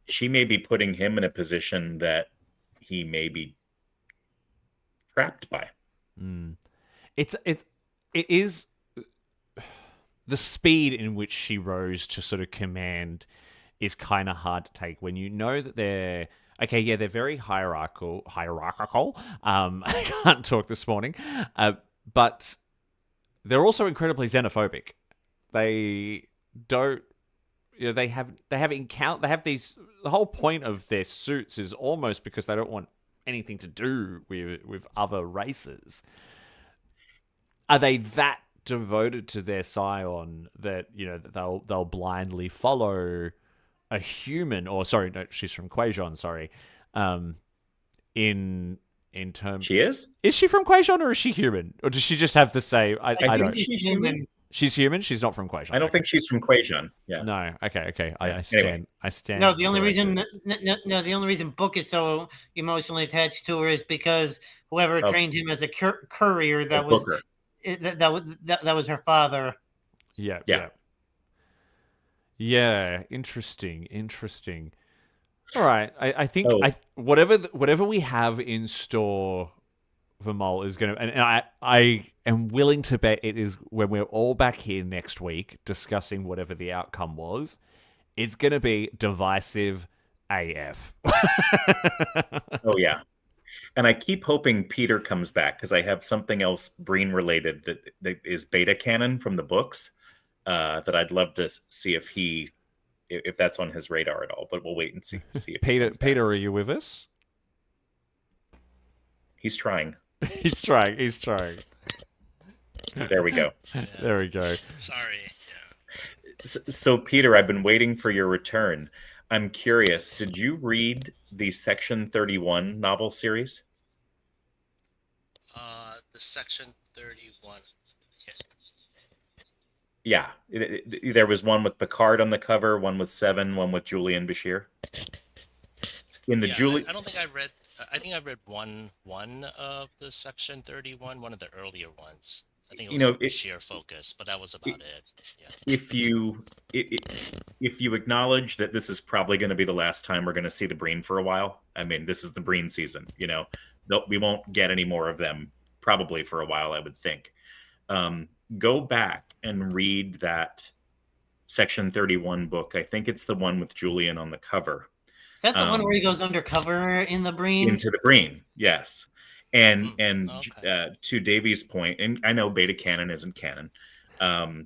she may be putting him in a position that he may be trapped by. It is the speed in which she rose to sort of command is kind of hard to take when you know that they're very hierarchical. I can't talk this morning, but they're also incredibly xenophobic. They don't. They have these. The whole point of their suits is almost because they don't want anything to do with other races. Are they that devoted to their scion that that they'll blindly follow a human? Or sorry, no, she's from Quajon. Sorry, in terms, she is she from Quajon or is she human, or does she just have the same? I don't. She's human. She's human. She's not from Quajon. I don't think she's from Quajon. Yeah. No. Okay. I Anyway. stand. No, the only corrected. the only reason Book is so emotionally attached to her is because whoever trained him as a courier, that was her father. Yeah. Interesting. All right. I think whatever we have in store Vermol is going to, and I am willing to bet it is when we're all back here next week discussing whatever the outcome was. It's going to be divisive AF. Oh yeah, and I keep hoping Peter comes back because I have something else Breen related that is beta canon from the books that I'd love to see if that's on his radar at all. But we'll wait and see. If he comes back. Peter, are you with us? He's trying. He's trying. He's trying. There we go. There we go. Sorry. So, Peter, I've been waiting for your return. I'm curious, did you read the Section 31 novel series? The Section 31. Yeah. There was one with Picard on the cover, one with Seven, one with Julian Bashir. In the I don't think I read. I think I read one of the Section 31, one of the earlier ones. I think it was Bashir focus, but that was about it. Yeah. If you acknowledge that this is probably going to be the last time we're going to see the Breen for a while, I mean, this is the Breen season. We won't get any more of them probably for a while, I would think. Go back and read that Section 31 book. I think it's the one with Julian on the cover. Is that the one where he goes undercover in the Breen? Into the Breen, yes. And to Davy's point, and I know beta canon isn't canon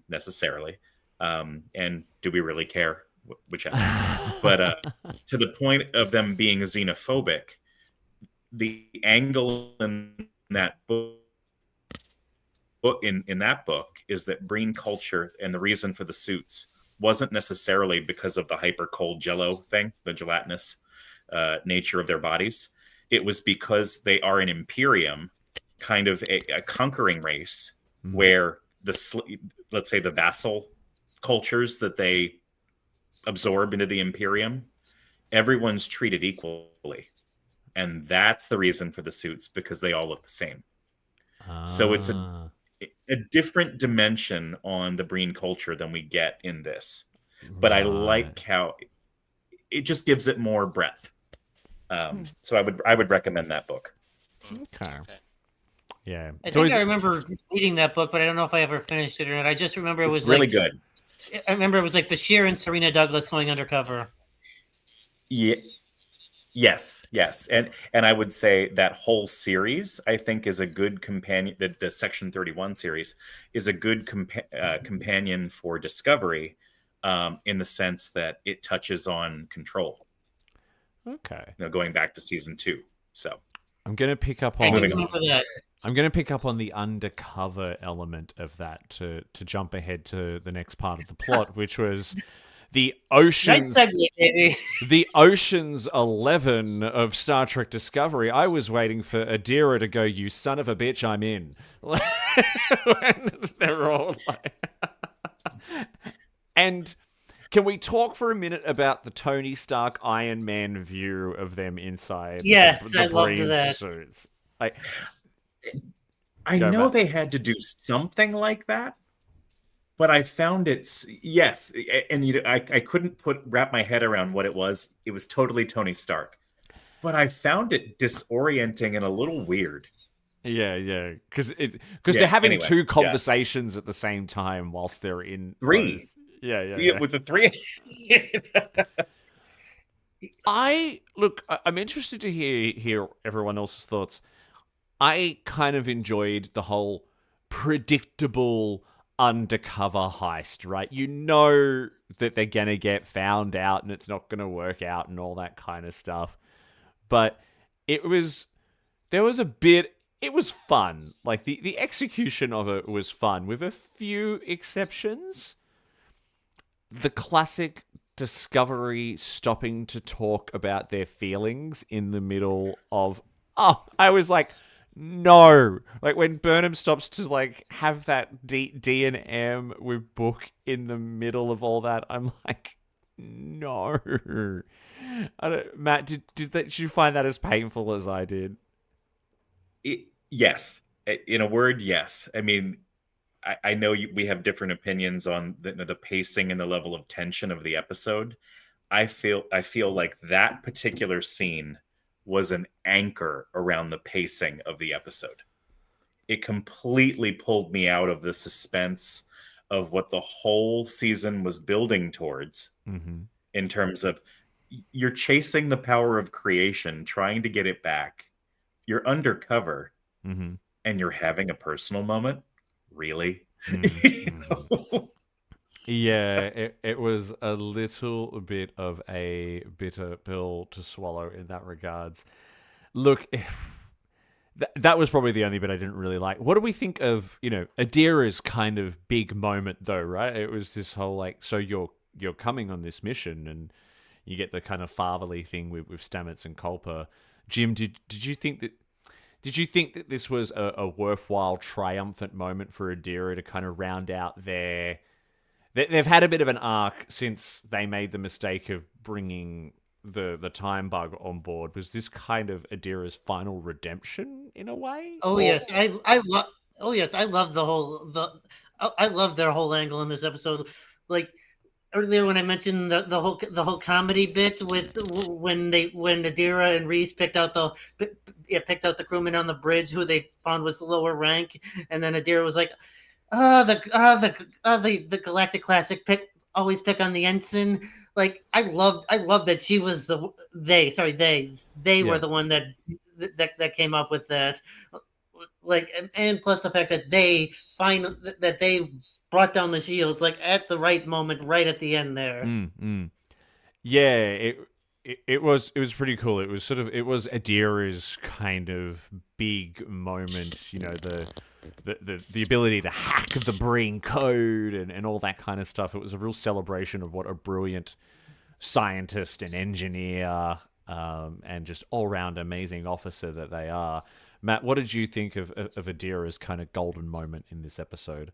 necessarily, and do we really care? Whichever. But to the point of them being xenophobic, the angle in that book in that book is that Breen culture and the reason for the suits wasn't necessarily because of the hyper cold jello thing, the gelatinous nature of their bodies. It was because they are an Imperium, kind of a conquering race, where let's say the vassal cultures that they absorb into the Imperium, everyone's treated equally. And that's the reason for the suits, because they all look the same. So it's a different dimension on the Breen culture than we get in this. But I like how it just gives it more breadth. So I would recommend that book. Okay. Yeah. I think I remember reading that book, but I don't know if I ever finished it or not. I just remember it was really good. I remember it was like Bashir and Serena Douglas going undercover. Yeah. Yes. And I would say that whole series, I think, is a good companion. The Section 31 series is a good companion for Discovery, in the sense that it touches on control. Okay. Going back to season 2. So I'm going to pick up on that. I'm going to pick up on the undercover element of that to jump ahead to the next part of the plot, which was the Oceans. Nice segue, baby. The Oceans 11 of Star Trek Discovery. I was waiting for Adira to go, "You son of a bitch, I'm in." When they're all like, and can we talk for a minute about the Tony Stark Iron Man view of them inside? Yes, the I loved Breen that. Suits. I know they had to do something like that, but I found yes, and I couldn't wrap my head around what it was. It was totally Tony Stark, but I found it disorienting and a little weird. Yeah, because they're having two conversations at the same time whilst they're in 3. Those. Yeah. With the 3. I'm interested to hear everyone else's thoughts. I kind of enjoyed the whole predictable undercover heist, right? You know that they're going to get found out and it's not going to work out and all that kind of stuff. But it was fun. Like the execution of it was fun with a few exceptions. The classic Discovery stopping to talk about their feelings in the middle of, I was like, no. Like when Burnham stops to like have that D&M with Book in the middle of all that, I'm like, no. Matt, did you find that as painful as I did? Yes. In a word, yes. I mean, I know we have different opinions on the pacing and the level of tension of the episode. I feel like that particular scene was an anchor around the pacing of the episode. It completely pulled me out of the suspense of what the whole season was building towards, in terms of you're chasing the power of creation, trying to get it back. You're undercover, and you're having a personal moment. Really? Yeah, it was a little bit of a bitter pill to swallow in that regards. Look, that was probably the only bit I didn't really like. What do we think of, Adira's kind of big moment though, right? It was this whole like, so you're coming on this mission, and you get the kind of fatherly thing with Stamets and Culper. Jim, did you think that this was a worthwhile, triumphant moment for Adira to kind of round out their... They've had a bit of an arc since they made the mistake of bringing the time bug on board. Was this kind of Adira's final redemption in a way? Oh yes, I love. Oh yes, I love I love their whole angle in this episode. Like earlier when I mentioned the whole comedy bit with when Adira and Reese picked out the crewman on the bridge who they found was the lower rank, and then Adira was like, the Galactic Classic always pick on the ensign. Like I love that she was they were the one that came up with that. Like and plus the fact that they brought down the shields like at the right moment, right at the end there. Yeah, it was pretty cool. It was Adira's kind of big moment, the ability to hack the brain code and all that kind of stuff. It was a real celebration of what a brilliant scientist and engineer and just all-round amazing officer that they are. Matt, what did you think of Adira's kind of golden moment in this episode?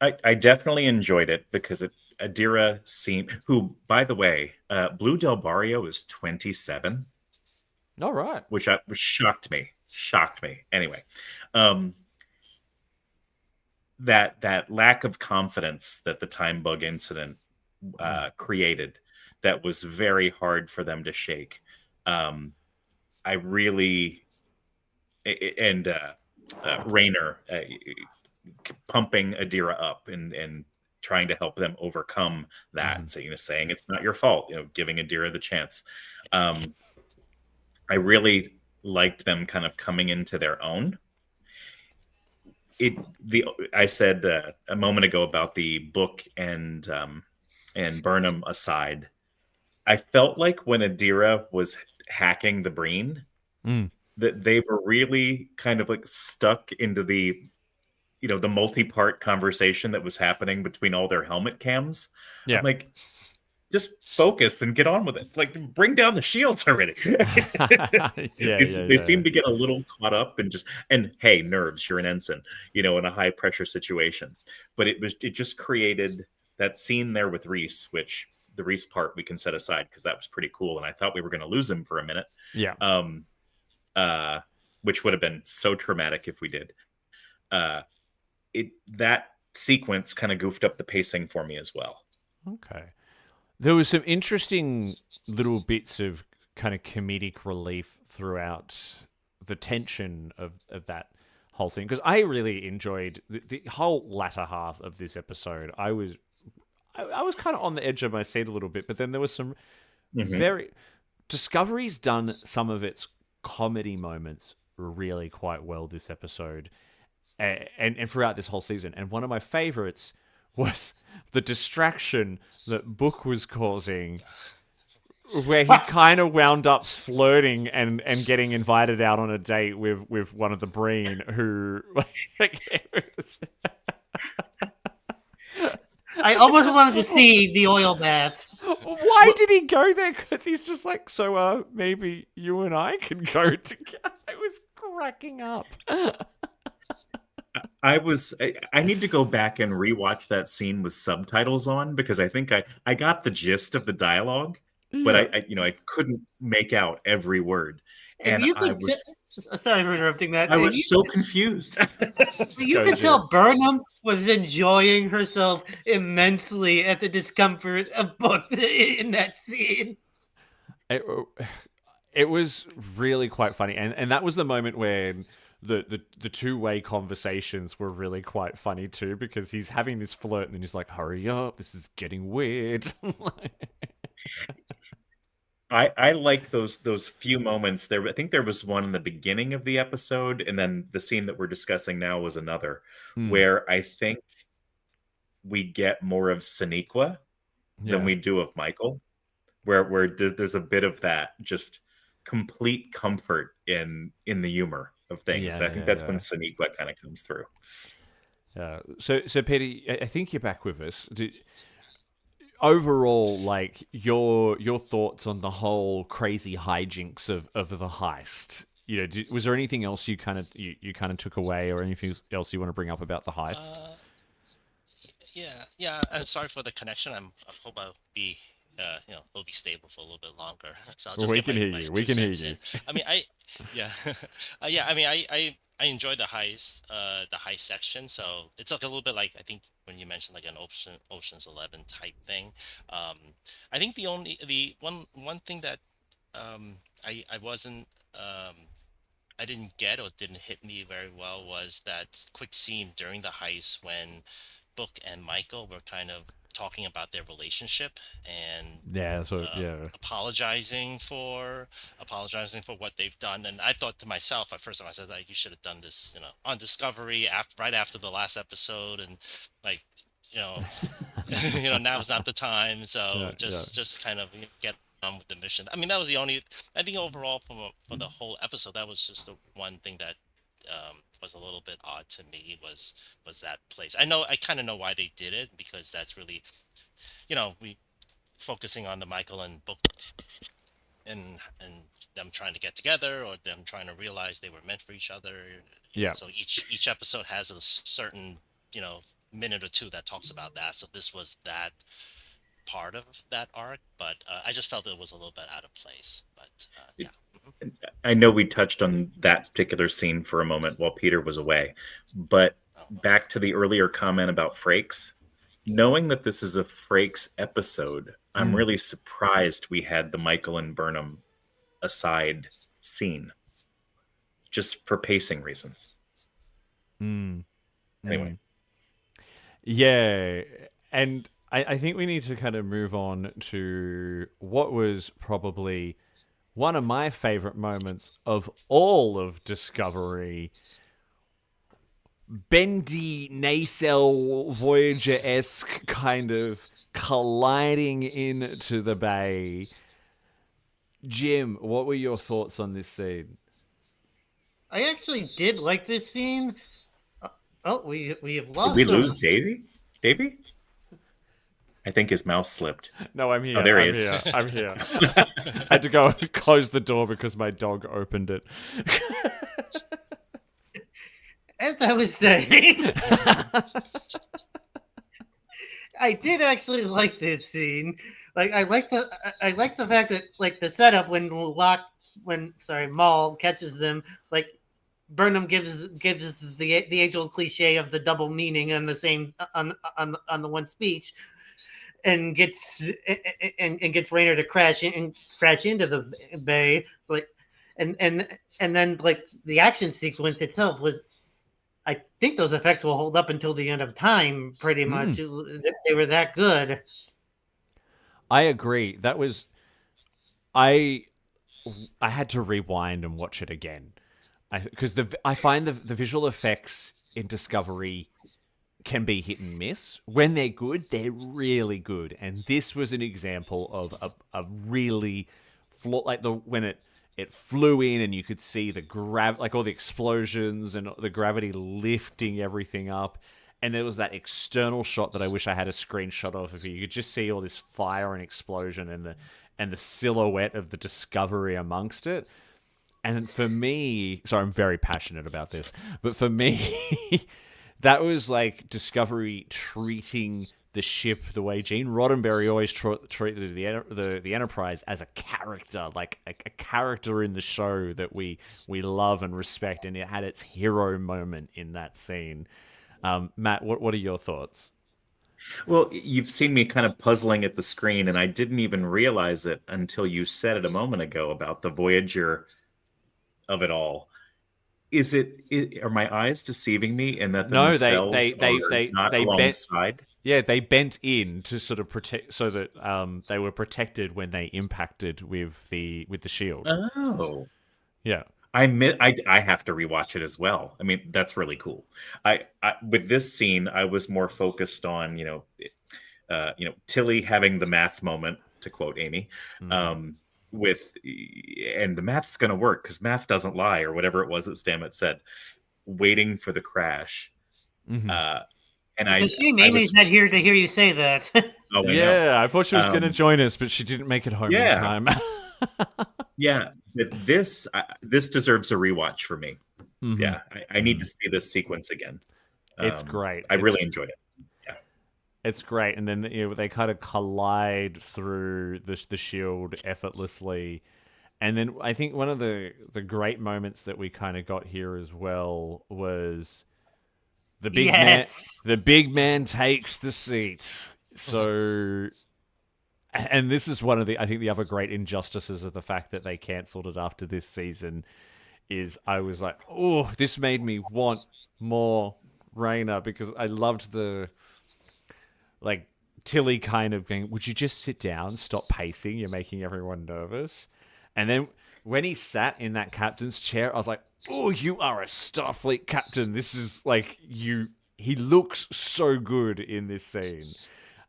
I definitely enjoyed it because Adira seemed, who, by the way, Blue Del Barrio is 27. All right. Which shocked me. Anyway, that lack of confidence that the time bug incident created, that was very hard for them to shake. I really, and Rayner pumping Adira up and trying to help them overcome that, and saying it's not your fault, giving Adira the chance. I really liked them kind of coming into their own. I said a moment ago about the book and Burnham aside, I felt like when Adira was hacking the brain, that they were really kind of like stuck into the multi-part conversation that was happening between all their helmet cams. Yeah. I'm like, just focus and get on with it. Like, bring down the shields already. They seem to get a little caught up and hey, nerves, you're an ensign, in a high pressure situation. But it just created that scene there with Reese, which the Reese part we can set aside because that was pretty cool. And I thought we were going to lose him for a minute. Yeah. Which would have been so traumatic if we did. That sequence kind of goofed up the pacing for me as well. Okay. There was some interesting little bits of kind of comedic relief throughout the tension of that whole thing, because I really enjoyed the whole latter half of this episode. I was kind of on the edge of my seat a little bit, but then there was some very... Discovery's done some of its comedy moments really quite well this episode and throughout this whole season. And one of my favorites was the distraction that Book was causing, where he kind of wound up flirting and getting invited out on a date with one of the Breen who... I almost wanted to see the oil bath. Why did he go there? Because he's just like, so maybe you and I can go together. I was cracking up. I need to go back and rewatch that scene with subtitles on, because I think I got the gist of the dialogue, but I couldn't make out every word. And sorry for interrupting that. I was so confused. You could tell Burnham was enjoying herself immensely at the discomfort of Book in that scene. It was really quite funny, and that was the moment when the two-way conversations were really quite funny too, because he's having this flirt and then he's like, "Hurry up, this is getting weird." I like those few moments there. I think there was one in the beginning of the episode, and then the scene that we're discussing now was another, Hmm. where I think we get more of Sonequa than Yeah, we do of Michael, where there's a bit of that just complete comfort in the humor of things. yeah, And I think yeah, that's when yeah. Sonequa kind of comes through. So Petty, I think you're back with us. Overall, like your thoughts on the whole crazy hijinks of the heist. Was there anything else you kind of took away, or anything else you want to bring up about the heist? Uh, yeah. I'm sorry for the connection. I hope I'll be, it'll be stable for a little bit longer. So I'll just We get can my, hear my you. We two can hear cents you. in. I mean, yeah, yeah. I mean, I enjoyed the heist section. So it's like a little bit like I think when you mentioned like an Ocean's 11 type thing. Um, I think the one thing that I wasn't I didn't get or didn't hit me very well was that quick scene during the heist when Book and Michael were kind of talking about their relationship and Yeah. So yeah. apologizing for what they've done. And I thought to myself at first time, I said like you should have done this, on Discovery right after the last episode, and like you know now is not the time. So Yeah. Yeah. just kind of get on with the mission. I mean, that was the only. I think overall for the whole episode, that was just the one thing that was a little bit odd to me was that place. I kind of know why they did it, because that's really we focusing on the Michael and Book and them trying to get together, or them trying to realize they were meant for each other. Yeah. So each episode has a certain minute or two that talks about that. So this was that part of that arc, but I just felt it was a little bit out of place. But yeah. I know we touched on that particular scene for a moment while Peter was away, but back to the earlier comment about Frakes, knowing that this is a Frakes episode, I'm really surprised we had the Michael and Burnham aside scene, just for pacing reasons. Mm. Anyway. Yeah, and I think we need to kind of move on to what was probably one of my favorite moments of all of Discovery. Bendy nacelle Voyager-esque kind of colliding into the bay. Jim, what were your thoughts on this scene? I actually did like this scene. Oh, we have lost Did we him. lose Davey? I think his mouse slipped. No, I'm here. Oh, there he I'm is. here. I'm here. I had to go close the door because my dog opened it. As I was saying, I did actually like this scene. Like I like the fact that like the setup when Maul catches them, like Burnham gives the age old cliche of the double meaning on the same on the one speech, and gets Raynor to crash into the bay, like and then like the action sequence itself was. I think those effects will hold up until the end of time, pretty much. They were that good. I agree. That was I had to rewind and watch it again. Because I find the visual effects in Discovery can be hit and miss. When they're good, they're really good. And this was an example of a really like when it flew in and you could see the like all the explosions and the gravity lifting everything up. And there was that external shot that I wish I had a screenshot of you could just see all this fire and explosion and the silhouette of the Discovery amongst it. And for me, sorry, I'm very passionate about this, but for me, that was like Discovery treating the ship the way Gene Roddenberry always treated the Enterprise, as a character, like a character in the show that we love and respect, and it had its hero moment in that scene. Matt, what are your thoughts? Well, you've seen me kind of puzzling at the screen, and I didn't even realize it until you said it a moment ago about the Voyager of it all. Are my eyes deceiving me in that the No, they they nacelles they are they not they bent. alongside? Yeah, they bent in to sort of protect, so that they were protected when they impacted with the shield. Oh. Yeah. I have to rewatch it as well. I mean, that's really cool. I with this scene, I was more focused on, Tilly having the math moment, to quote Amy, um, with and the math's going to work because math doesn't lie, or whatever it was that Stamets said. Waiting for the crash, Mm-hmm. uh, and It's a shame Amy's was not here to hear you say that. oh I know, Yeah, I thought she was going to um, join us, but she didn't make it home in yeah, time. yeah. But this deserves a rewatch for me. Mm-hmm. Yeah, I need to see this sequence again. It's great. I really enjoyed it. Yeah. It's great, and then they kind of collide through the shield effortlessly, and then I think one of the great moments that we kind of got here as well was the big man. Yes. The big man takes the seat. So, and this is one of the I think the other great injustices of the fact that they cancelled it after this season is I was like, oh, this made me want more Raina because I loved the like Tilly kind of going, would you just sit down, stop pacing? You're making everyone nervous. And then when he sat in that captain's chair, I was like, oh, you are a Starfleet captain. This is like you. He looks so good in this scene.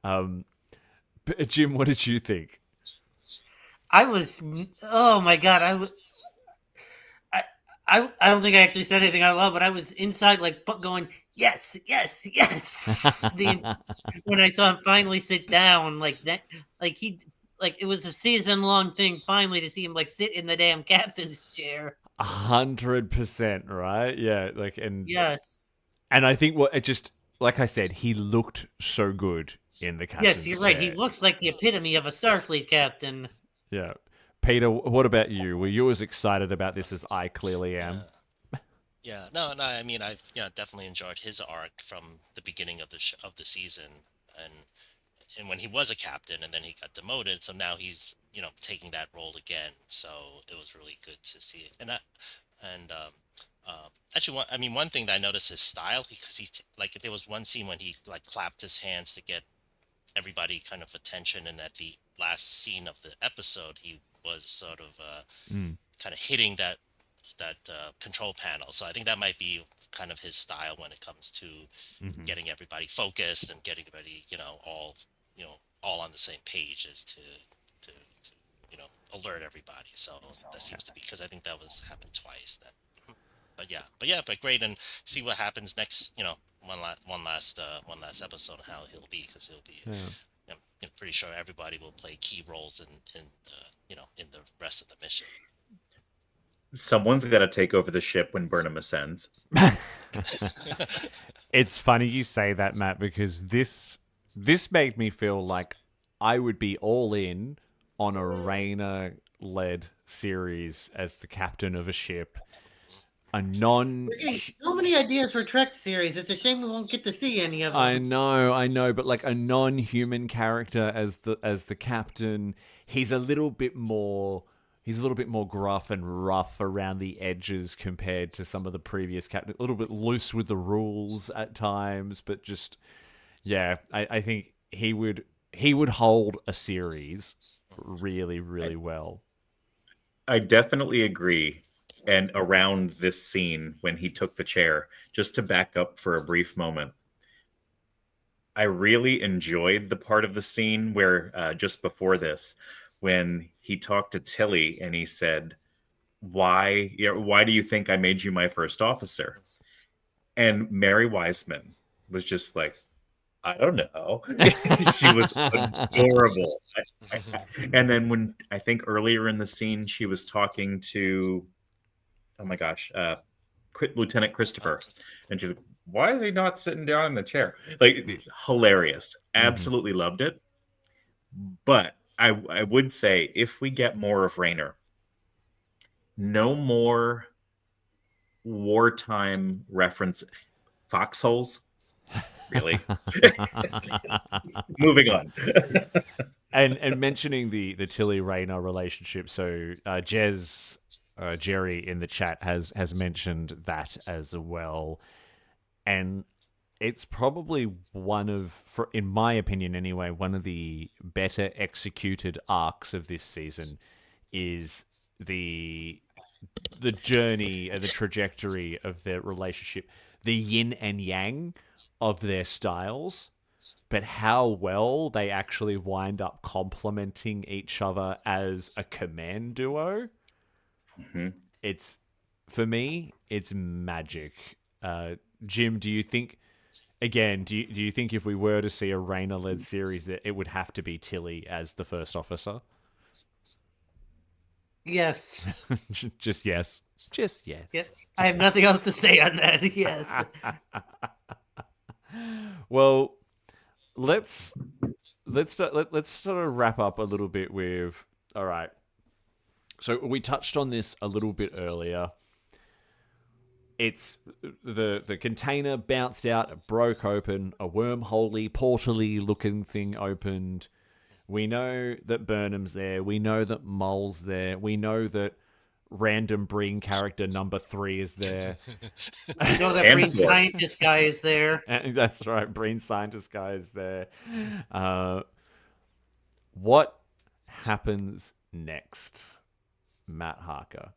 But Jim, what did you think? I was. Oh my god! I, I don't think I actually said anything out loud, but I was inside, like going, yes, yes, yes. When I saw him finally sit down, like that, like it was a season-long thing. Finally, to see him like sit in the damn captain's chair. 100%, right? Yeah, like Yes, and I think what it just like I said, he looked so good in the yes, captain's you're right. He chair. looks like the epitome of a Starfleet captain. Yeah. Peter, what about you? Were you as excited about this as I clearly am? Yeah, no, no. I mean, I've definitely enjoyed his arc from the beginning of the season, and when he was a captain, and then he got demoted, so now he's taking that role again. So it was really good to see it. And actually, one thing that I noticed his style, because like there was one scene when he like clapped his hands to get everybody kind of attention, and at the last scene of the episode, he was sort of kind of hitting that control panel. So I think that might be kind of his style when it comes to getting everybody focused and getting everybody, all on the same page, is to alert everybody. So that seems to be, because I think that was happened twice. But great, and see what happens next. One last episode of how he'll be, because he'll be. I'm pretty sure everybody will play key roles in the rest of the mission. Someone's got to take over the ship when Burnham ascends. It's funny you say that, Matt, because this made me feel like I would be all in on a Rayna-led series as the captain of a ship. A non. We're getting so many ideas for Trek series. It's a shame we won't get to see any of them. I know, but like a non-human character as the captain, he's a little bit more gruff and rough around the edges compared to some of the previous captains. A little bit loose with the rules at times, but just yeah, I think he would hold a series really, really well. I definitely agree. And around this scene when he took the chair, just to back up for a brief moment, I really enjoyed the part of the scene where just before this, when he talked to Tilly and he said, why do you think I made you my first officer? And Mary Wiseman was just like, I don't know. She was adorable. And then when I think earlier in the scene, she was talking to, oh my gosh, Lieutenant Christopher, and she's like, why is he not sitting down in the chair? Like, hilarious. Absolutely loved it. But I would say, if we get more of Rayner, no more wartime reference foxholes. Really? Moving on. And mentioning the Tilly Rayner relationship, so Jerry in the chat has mentioned that as well, and it's probably in my opinion anyway, one of the better executed arcs of this season is the journey and the trajectory of their relationship, the yin and yang of their styles, but how well they actually wind up complementing each other as a command duo. It's, for me, it's magic. Jim, do you think, again, do you think if we were to see a Rayner-led series that it would have to be Tilly as the first officer? Yes. Just yes. Just yes. Yes. I have nothing else to say on that. Yes. Well, let's sort of wrap up a little bit with, all right. So we touched on this a little bit earlier. It's the container bounced out, it broke open, a wormhole-y, portal-y looking thing opened. We know that Burnham's there. We know that Mole's there. We know that random Breen character number 3 is there. You know that And Breen four. scientist guy is there. And that's right, Breen scientist guy is there. What happens next, Matt Harker?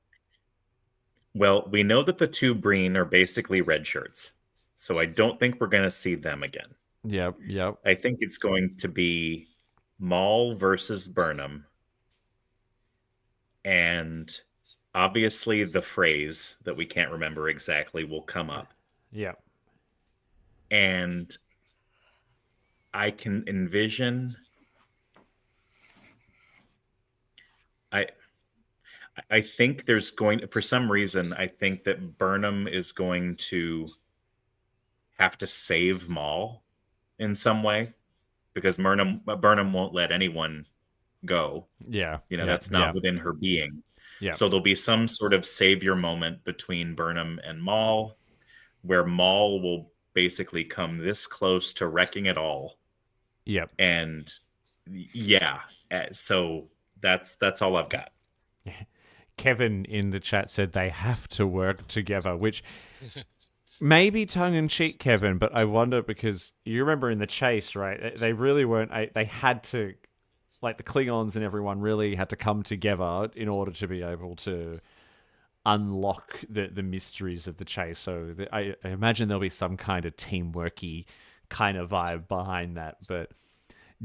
Well, we know that the two Breen are basically red shirts, so I don't think we're going to see them again. Yep. I think it's going to be Maul versus Burnham, and obviously the phrase that we can't remember exactly will come up. Yep. And I can envision... I think there's going, for some reason, I think that Burnham is going to have to save Maul in some way, because Burnham won't let anyone go. Yeah. That's not within her being. Yeah. So there'll be some sort of savior moment between Burnham and Maul, where Maul will basically come this close to wrecking it all. Yep. And yeah, so that's all I've got. Kevin in the chat said they have to work together, which may be tongue-in-cheek, Kevin, but I wonder, because you remember in the chase, right? They really weren't... They had to... Like, the Klingons and everyone really had to come together in order to be able to unlock the mysteries of the chase. So I imagine there'll be some kind of teamworky kind of vibe behind that. But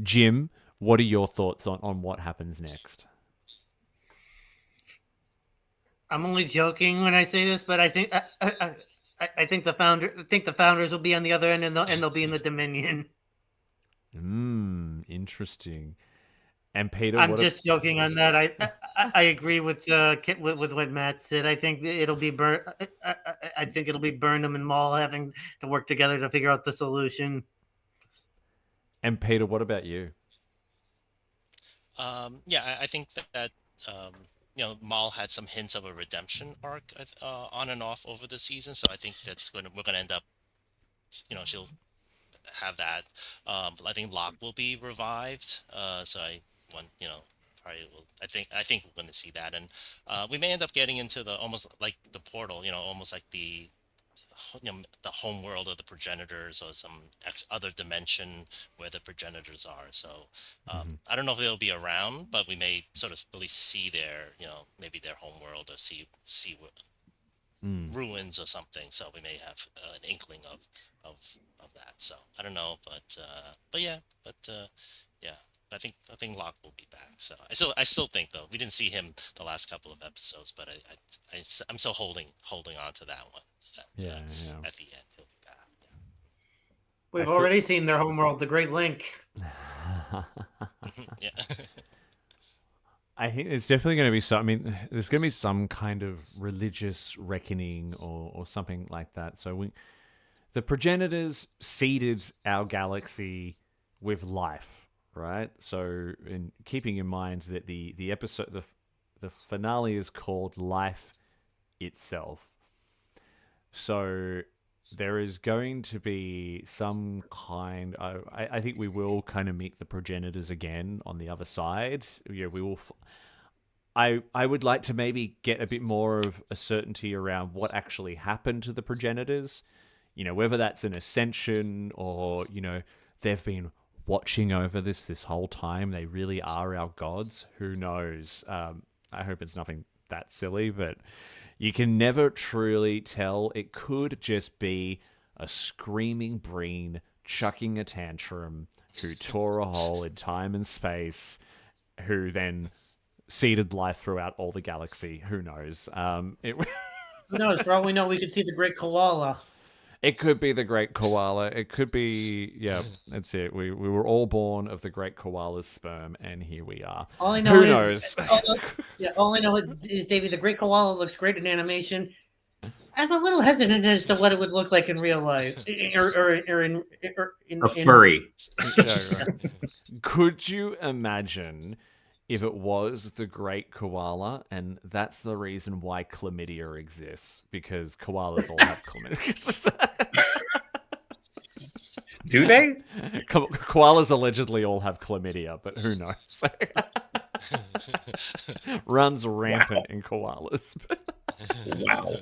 Jim, what are your thoughts on what happens next? I'm only joking when I say this, but I think the founders will be on the other end, and they'll be in the Dominion. Interesting. And Peter, I'm just joking on that. I agree with what Matt said. I think it'll be Burnham and Maul having to work together to figure out the solution. And Peter, what about you? I think that Maul had some hints of a redemption arc on and off over the season, so I think we're gonna end up, she'll have that. I think Locke will be revived, so probably will. I think we're gonna see that, and we may end up getting into the almost like the portal, almost like the home world of the progenitors, or some other dimension where the progenitors are. So I don't know if they'll be around, but we may sort of really see their, maybe their home world, or see what ruins or something. So we may have an inkling of that. So I don't know, but I think Locke will be back. So I still think, though, we didn't see him the last couple of episodes, but I'm still holding on to that one. At the end, he'll be back. Yeah. We've already seen their homeworld, the Great Link. Yeah. I think there's definitely going to be some. I mean, there's going to be some kind of religious reckoning or something like that. So the progenitors seeded our galaxy with life, right? So, in keeping in mind that the episode, the finale is called Life Itself. So there is going to be some kind. I think we will kind of meet the progenitors again on the other side. Yeah, we will. I would like to maybe get a bit more of a certainty around what actually happened to the progenitors. Whether that's an ascension or they've been watching over this whole time. They really are our gods. Who knows? I hope it's nothing that silly, but you can never truly tell. It could just be a screaming Breen chucking a tantrum who tore a hole in time and space, who then seeded life throughout all the galaxy. Who knows? Who knows? For all we know, we could see the great koala. It could be the great koala. It could be, yeah, that's it. We were all born of the great koala's sperm, and here we are. All I know Who is, knows? all I know is, Davey, the great koala looks great in animation. I'm a little hesitant as to what it would look like in real life, or in A furry. Yeah, right. Could you imagine if it was the great koala, and that's the reason why chlamydia exists, because koalas all have chlamydia. Do they? Koalas allegedly all have chlamydia, but who knows? Runs rampant in koalas. Wow.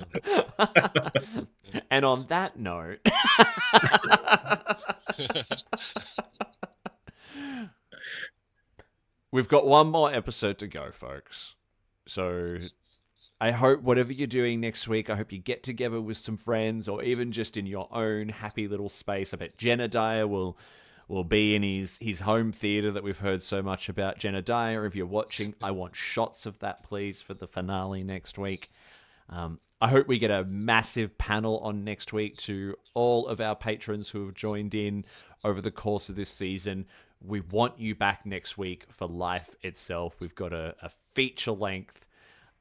And on that note, we've got one more episode to go, folks. So I hope whatever you're doing next week, I hope you get together with some friends or even just in your own happy little space. I bet Jedediah will be in his home theater that we've heard so much about. Jedediah, if you're watching, I want shots of that, please, for the finale next week. I hope we get a massive panel on next week to all of our patrons who have joined in over the course of this season. We want you back next week for life itself. We've got a feature-length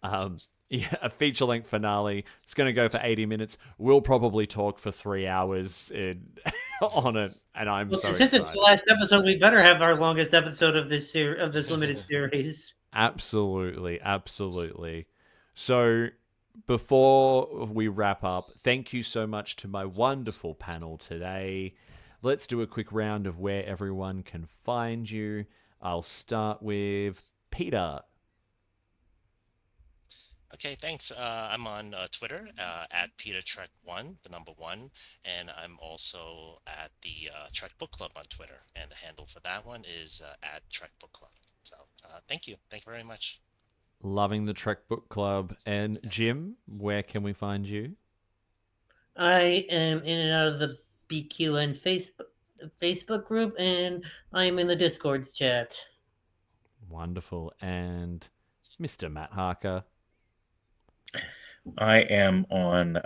a feature-length finale. It's going to go for 80 minutes. We'll probably talk for 3 hours on it, and I'm so since excited. It's the last episode, we better have our longest episode of this limited series. Absolutely, absolutely. So before we wrap up, thank you so much to my wonderful panel today. Let's do a quick round of where everyone can find you. I'll start with Peter. Okay, thanks. I'm on Twitter at PeterTrek1, the number 1, and I'm also at the Trek Book Club on Twitter, and the handle for that one is at Trek Book Club. So thank you. Thank you very much. Loving the Trek Book Club. And Jim, where can we find you? I am in and out of the BQN Facebook group, and I am in the Discord chat. Wonderful. And Mr. Matt Harker. I am on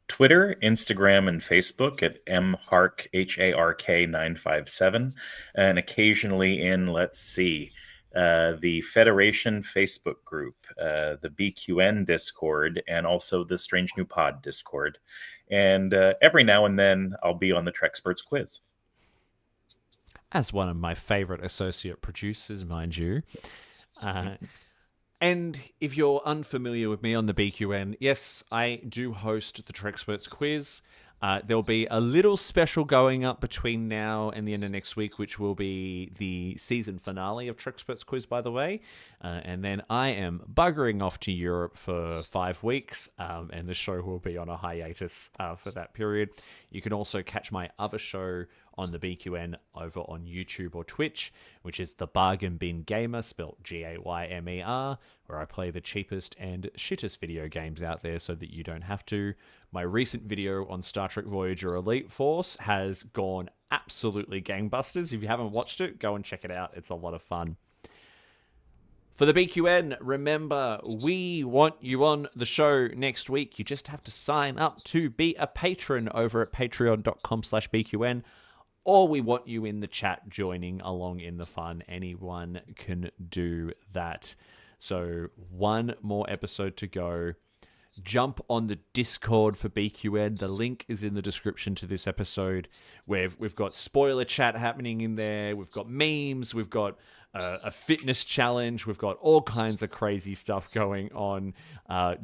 Twitter, Instagram, and Facebook at mhark, HARK957, and occasionally in, the Federation Facebook group, the BQN Discord, and also the Strange New Pod Discord. And every now and then, I'll be on the Trexperts quiz. As one of my favorite associate producers, mind you. And if you're unfamiliar with me on the BQN, yes, I do host the Trexperts quiz. There'll be a little special going up between now and the end of next week, which will be the season finale of Trexperts quiz, by the way. And then I am buggering off to Europe for 5 weeks, and the show will be on a hiatus for that period. You can also catch my other show on the BQN over on YouTube or Twitch, which is the Bargain Bin Gamer, spelt Gaymer, where I play the cheapest and shittest video games out there so that you don't have to. My recent video on Star Trek Voyager Elite Force has gone absolutely gangbusters. If you haven't watched it, go and check it out. It's a lot of fun. For the BQN, remember, we want you on the show next week. You just have to sign up to be a patron over at patreon.com/BQN. Or we want you in the chat joining along in the fun. Anyone can do that. So one more episode to go. Jump on the Discord for BQN. The link is in the description to this episode. We've got spoiler chat happening in there. We've got memes. We've got a fitness challenge. We've got all kinds of crazy stuff going on.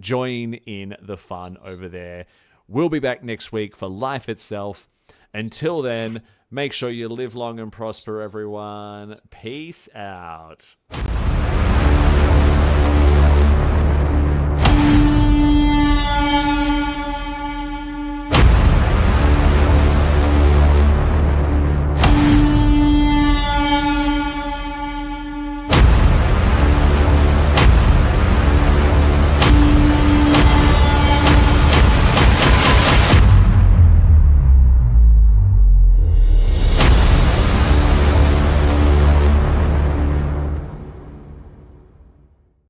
Join in the fun over there. We'll be back next week for life itself. Until then, make sure you live long and prosper, everyone. Peace out.